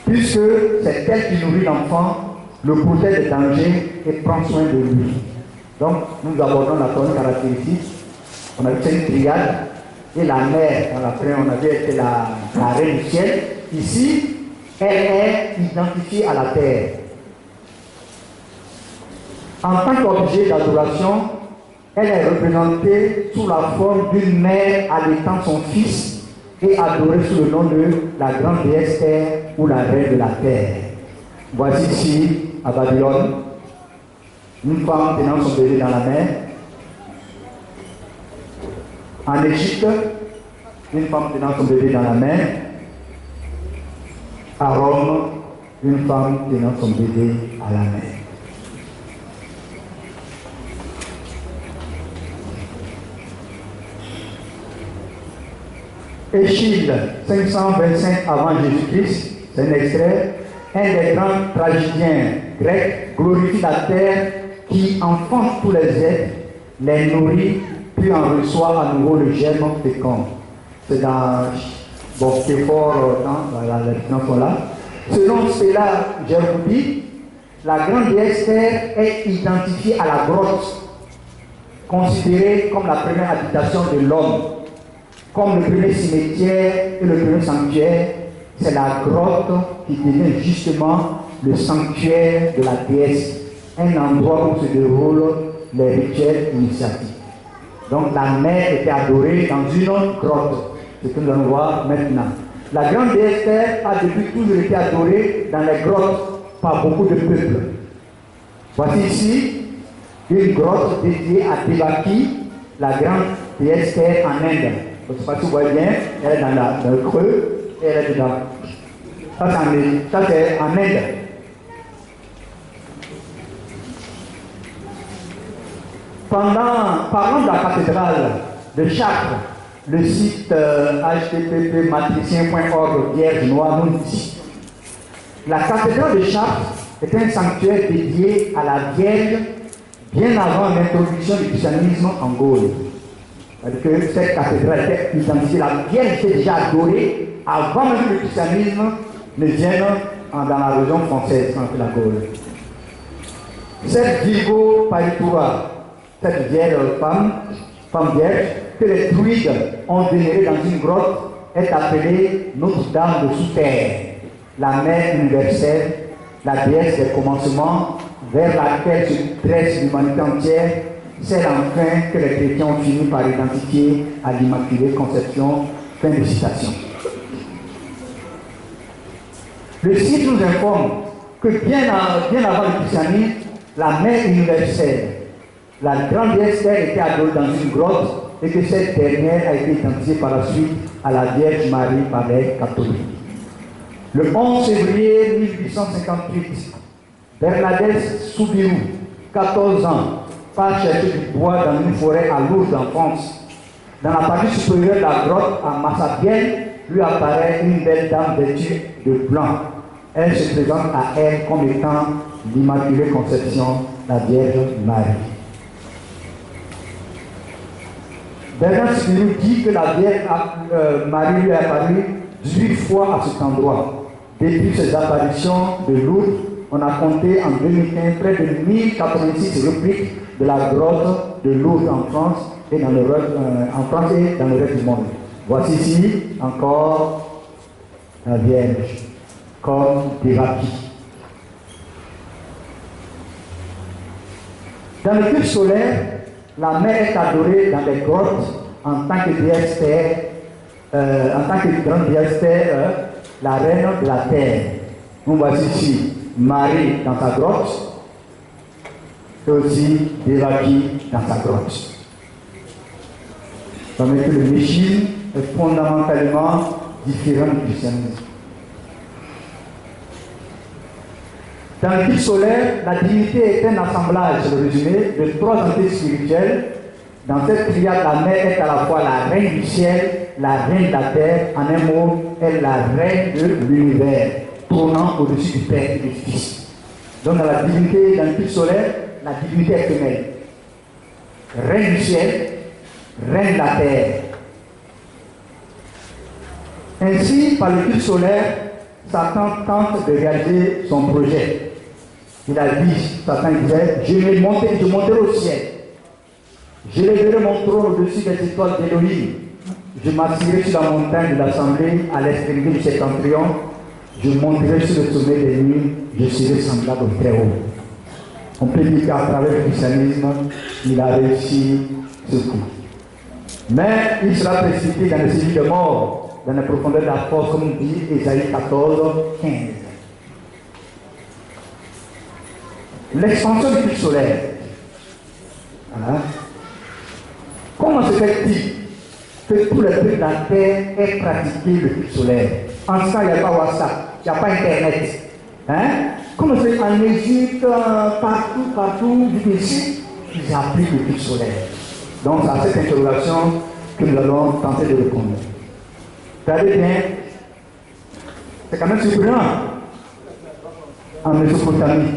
Puisque c'est elle qui nourrit l'enfant, le protège des dangers et prend soin de lui. Donc, nous abordons la première caractéristique. On a vu une triade et la mère, dans la première, on a vu que la reine du ciel. Ici, elle est identifiée à la terre. En tant qu'objet d'adoration, elle est représentée sous la forme d'une mère allaitant son fils et adorée sous le nom de la grande déesse terre ou la reine de la terre. Voici ici, à Babylone, une femme tenant son bébé dans la main. En Égypte, une femme tenant son bébé dans la main. À Rome, une femme tenant son bébé à la main. Échille 525 avant Jésus-Christ, c'est un extrait, un des grands tragédiens grecs glorifie la terre qui enfante tous les êtres, les nourrit, puis en reçoit à nouveau le germe fécond. C'est dans Képhore, voilà, les gens sont là. Selon cela, Jérémie, la grande déesse terre est identifiée à la grotte, considérée comme la première habitation de l'homme. Comme le premier cimetière et le premier sanctuaire, c'est la grotte qui devient justement le sanctuaire de la déesse, un endroit où se déroulent les rituels initiatiques. Donc la mer était adorée dans une grotte, ce que nous allons voir maintenant. La grande déesse Terre a depuis toujours été adorée dans les grottes par beaucoup de peuples. Voici ici une grotte dédiée à Devaki, la grande déesse Terre en Inde. Je ne sais pas si vous voyez bien, elle est dans le creux et elle est dedans. Ça c'est en Inde. Parlant de la cathédrale de Chartres, le site http://matricien.org Vierge Noire nous dit: la cathédrale de Chartres est un sanctuaire dédié à la Vierge bien avant l'introduction du christianisme en Gaule. C'est-à-dire que cette cathédrale était identifiée, la Vierge était déjà adorée avant même que le christianisme ne vienne dans la région française, dans la Gaule. Cette Virgo Paritura, cette vieille femme vierge, que les druides ont vénérée dans une grotte, est appelée Notre-Dame de sous-terre, la mère universelle, la déesse des commencements, vers laquelle se dresse l'humanité entière, celle enfin que les chrétiens ont fini par identifier à l'Immaculée Conception. Fin de citation. Le site nous informe que bien avant le christianisme, la mère universelle, la grande déesse Terre, était adorée dans une grotte et que cette dernière a été identifiée par la suite à la Vierge Marie par les catholiques. Le 11 février 1858, Bernadette Soubirou, 14 ans, part chercher du bois dans une forêt à Lourdes en France. Dans la partie supérieure de la grotte, à Massabielle, lui apparaît une belle dame vêtue de blanc. Elle se présente à elle comme étant l'Immaculée Conception, la Vierge Marie. Bernard Soubirou dit que la Vierge Marie lui est apparue 18 fois à cet endroit. Depuis ses apparitions de Lourdes, on a compté en 2015 près de 1086 répliques de la grotte de Lourdes en France et dans le reste du monde. Voici ici encore la Vierge, comme Devaki. Dans le culte solaire, la mère est adorée dans les grottes en tant que déesse terre, en tant que grande déesse terre, la reine de la terre. Nous voici ici Marie dans sa grotte et aussi Devaki dans sa grotte. Ça veut dire que le Michel est fondamentalement différent du christianisme. Dans le culte solaire, la divinité est un assemblage, c'est le résumé, de trois entités spirituelles. Dans cette triade, la mère est à la fois la reine du ciel, la reine de la terre, en un mot, elle est la reine de l'univers, tournant au-dessus du Père et du Fils. Donc dans la divinité, dans le culte solaire, la divinité est femelle. Reine du ciel, reine de la terre. Ainsi, par le culte solaire, Satan tente de réaliser son projet. Il a dit, Satan disait, je monterai au ciel. Je lèverai mon trône au-dessus des étoiles d'Élohim. Je m'assirai sur la montagne de l'assemblée à l'extrémité du septentrion. Je monterai sur le sommet des nuits. Je serai semblable au Très-Haut. On peut dire qu'à travers le christianisme, il a réussi ce coup. Mais il sera précipité dans le séjour de mort, dans la profondeur de la force, comme dit Ésaïe 14, 15. L'expansion du culte solaire. Voilà. Comment se fait-il que tout le peuple de la terre ait pratiqué le culte solaire? En ce cas, il n'y a pas WhatsApp, il n'y a pas Internet. Hein? Comment c'est en Égypte, partout, ici, ils appliquent le culte solaire. Donc, c'est à cette interrogation que nous allons tenter de répondre. Regardez bien, c'est quand même surprenant. En Mésopotamie,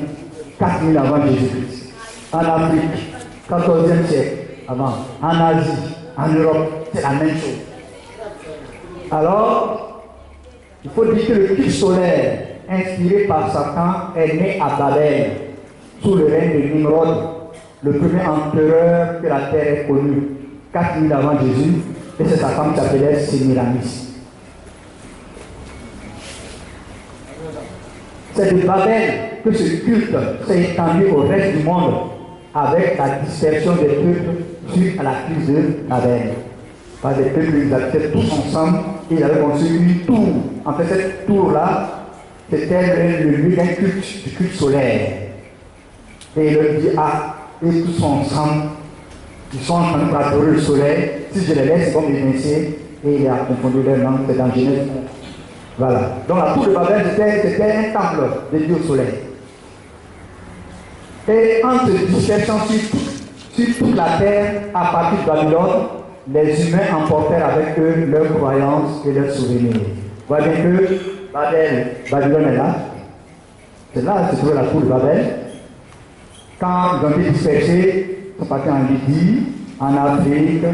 4000 avant Jésus-Christ. En Afrique, 14e siècle avant. En Asie, en Europe, c'est la même chose. Alors, il faut dire que le culte solaire, inspiré par Satan, est né à Babel, sous le règne de Nimrod, le premier empereur que la terre ait connu, 4000 avant Jésus, et c'est sa femme qui s'appelait Sémiramis. c'est de Babel que ce culte s'est étendu au reste du monde avec la dispersion des peuples suite à la crise de Babel. Par des peuples, ils habitaient tous ensemble et ils avaient construit une tour. En fait, cette tour-là, c'était le lieu d'un culte, du culte solaire. Et il leur dit, ah, et tous sont ensemble, ils sont en train d'adorer le soleil, si je les laisse, comme ils pensaient, et il a confondu leur langue, c'est dans Genèse. Voilà. Donc la tour de Babel, c'était un temple dédié au soleil. Et en se dispersant sur toute la terre, à partir de Babylone, les humains emportèrent avec eux leurs croyances et leurs souvenirs. Vous voyez bien que Babylone est là. C'est là que se trouve la tour de Babel. Quand ils ont été dispersés, ils sont partis en Lydie, en Afrique,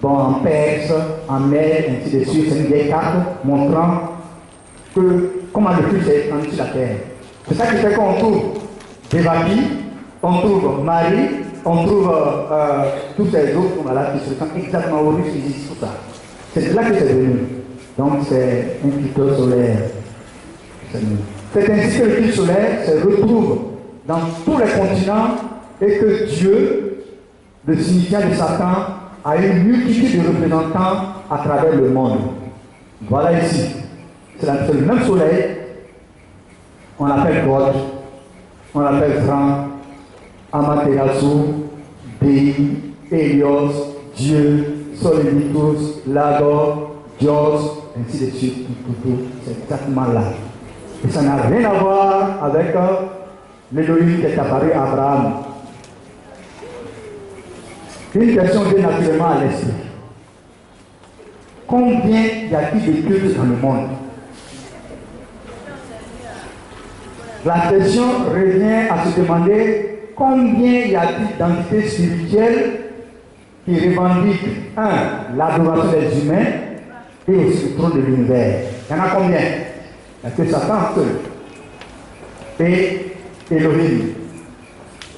bon, en Perse, en mer, ainsi de suite. C'est une vieille carte montrant comment le culte est étendu sur la terre. C'est ça qui fait qu'on trouve Devaki, on trouve Marie, on trouve tous ces autres voilà, qui se sentent exactement au russe, ils disent tout ça. C'est de là que c'est venu. Donc c'est un culte solaire. C'est ainsi que le culte solaire se retrouve dans tous les continents et que Dieu, le signifiant de Satan, a une multitude de représentants à travers le monde. Voilà ici. C'est le même soleil. On l'appelle God, on l'appelle Franc, Amaterasu, Dei, Helios, Dieu, Solenitus, Lagor, Dios, ainsi de suite. Tout. C'est exactement là. Et ça n'a rien à voir avec l'Élohim qui est apparu à Abraham. Une question vient naturellement à l'esprit. Combien y a-t-il de cultes dans le monde? La question revient à se demander combien y a-t-il d'entités spirituelles qui revendiquent, l'adoration des humains et aussi le trône de l'univers. Il y en a combien? Il n'y a que Satan seul. Et Elohim.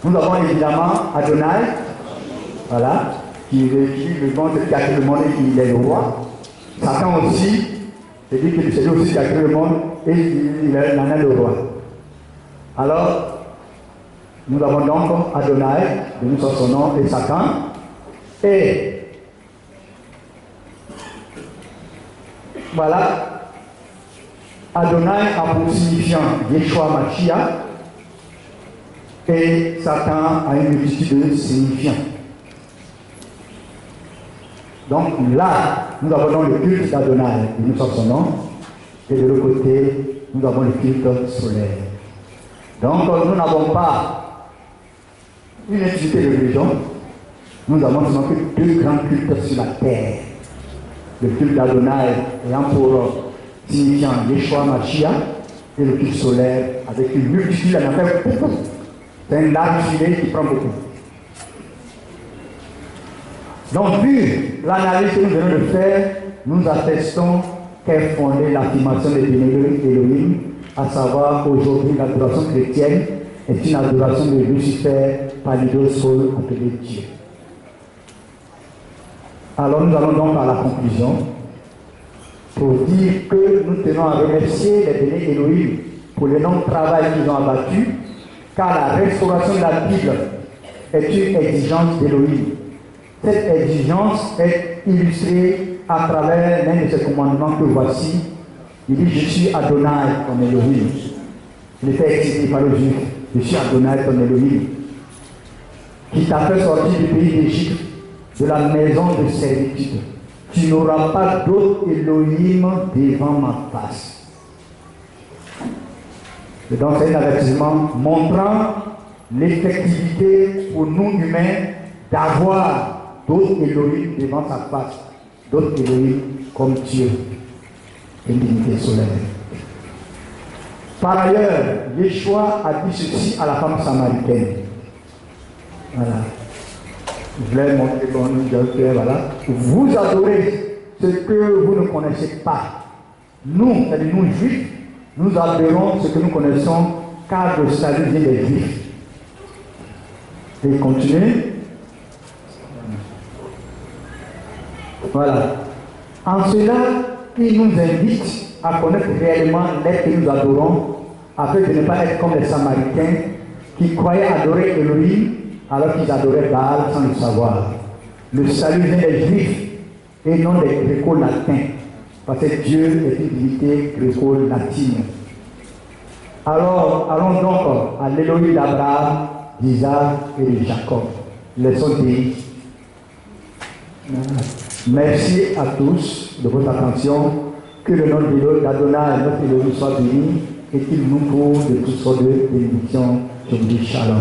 Nous avons évidemment Adonai, voilà, qui régit le monde, qui a créé le monde et qui est le roi. Satan aussi, c'est lui que c'est lui aussi qui a créé le monde et il en est le roi. Alors, nous avons donc Adonai, de nous son nom, et Satan. Et voilà, Adonai a pour signifiant Yeshua Mashiach et Satan a une multitude de signifiants. Donc là, nous avons donc le culte d'Adonai, de nous son nom, et de l'autre côté, nous avons le culte solaire. Donc nous n'avons pas une infinité de religions, nous avons seulement que deux grands cultes sur la terre. Le culte d'Adonai ayant pour signifiant Yeshua Mashiach et le culte solaire avec une multitude, elle en fait beaucoup. C'est un large filet qui prend beaucoup. Donc, vu l'analyse que nous venons de faire, nous attestons qu'est fondée l'affirmation des bénévoles Elohim, à savoir aujourd'hui l'adoration chrétienne est une adoration de Lucifer, Palidos, Sol, appelé Dieu. Alors nous allons donc à la conclusion pour dire que nous tenons à remercier les bénis Elohim pour le long travail qu'ils ont abattu, car la restauration de la Bible est une exigence d'Elohim. Cette exigence est illustrée à travers l'un de ces commandements que voici. Il dit, je suis Adonai, ton Elohim. Il était excité par le juif. Je suis Adonai, ton Elohim, qui t'a fait sortir du pays d'Égypte, de la maison de servitude. Tu n'auras pas d'autre Elohim devant ma face. Et donc c'est un avertissement montrant l'effectivité pour nous humains d'avoir d'autres Elohim devant sa face, d'autres Elohim comme Dieu et l'unité solaire. Par ailleurs, Yeshua a dit ceci à la femme samaritaine. Voilà. Je l'ai montré pour nous, voilà. Vous adorez ce que vous ne connaissez pas. Nous, c'est-à-dire nous juifs, nous adorons ce que nous connaissons, car le salut vient des juifs. Et continuez. Voilà. En cela, il nous invite à connaître réellement l'être que nous adorons afin de ne pas être comme les Samaritains qui croyaient adorer Elohim alors qu'ils adoraient Baal sans le savoir. Le salut vient des Juifs et non des Gréco-Latins, parce que Dieu est une divinité gréco-latine. Alors, allons donc à l'Élohim d'Abraham, d'Isaac et de Jacob. Leçon pays. Merci à tous de votre attention. Que le nom d'Adonai, notre Élohim, soit béni et qu'il nous trouve de toutes sortes de bénédictions. Je vous dis shalom.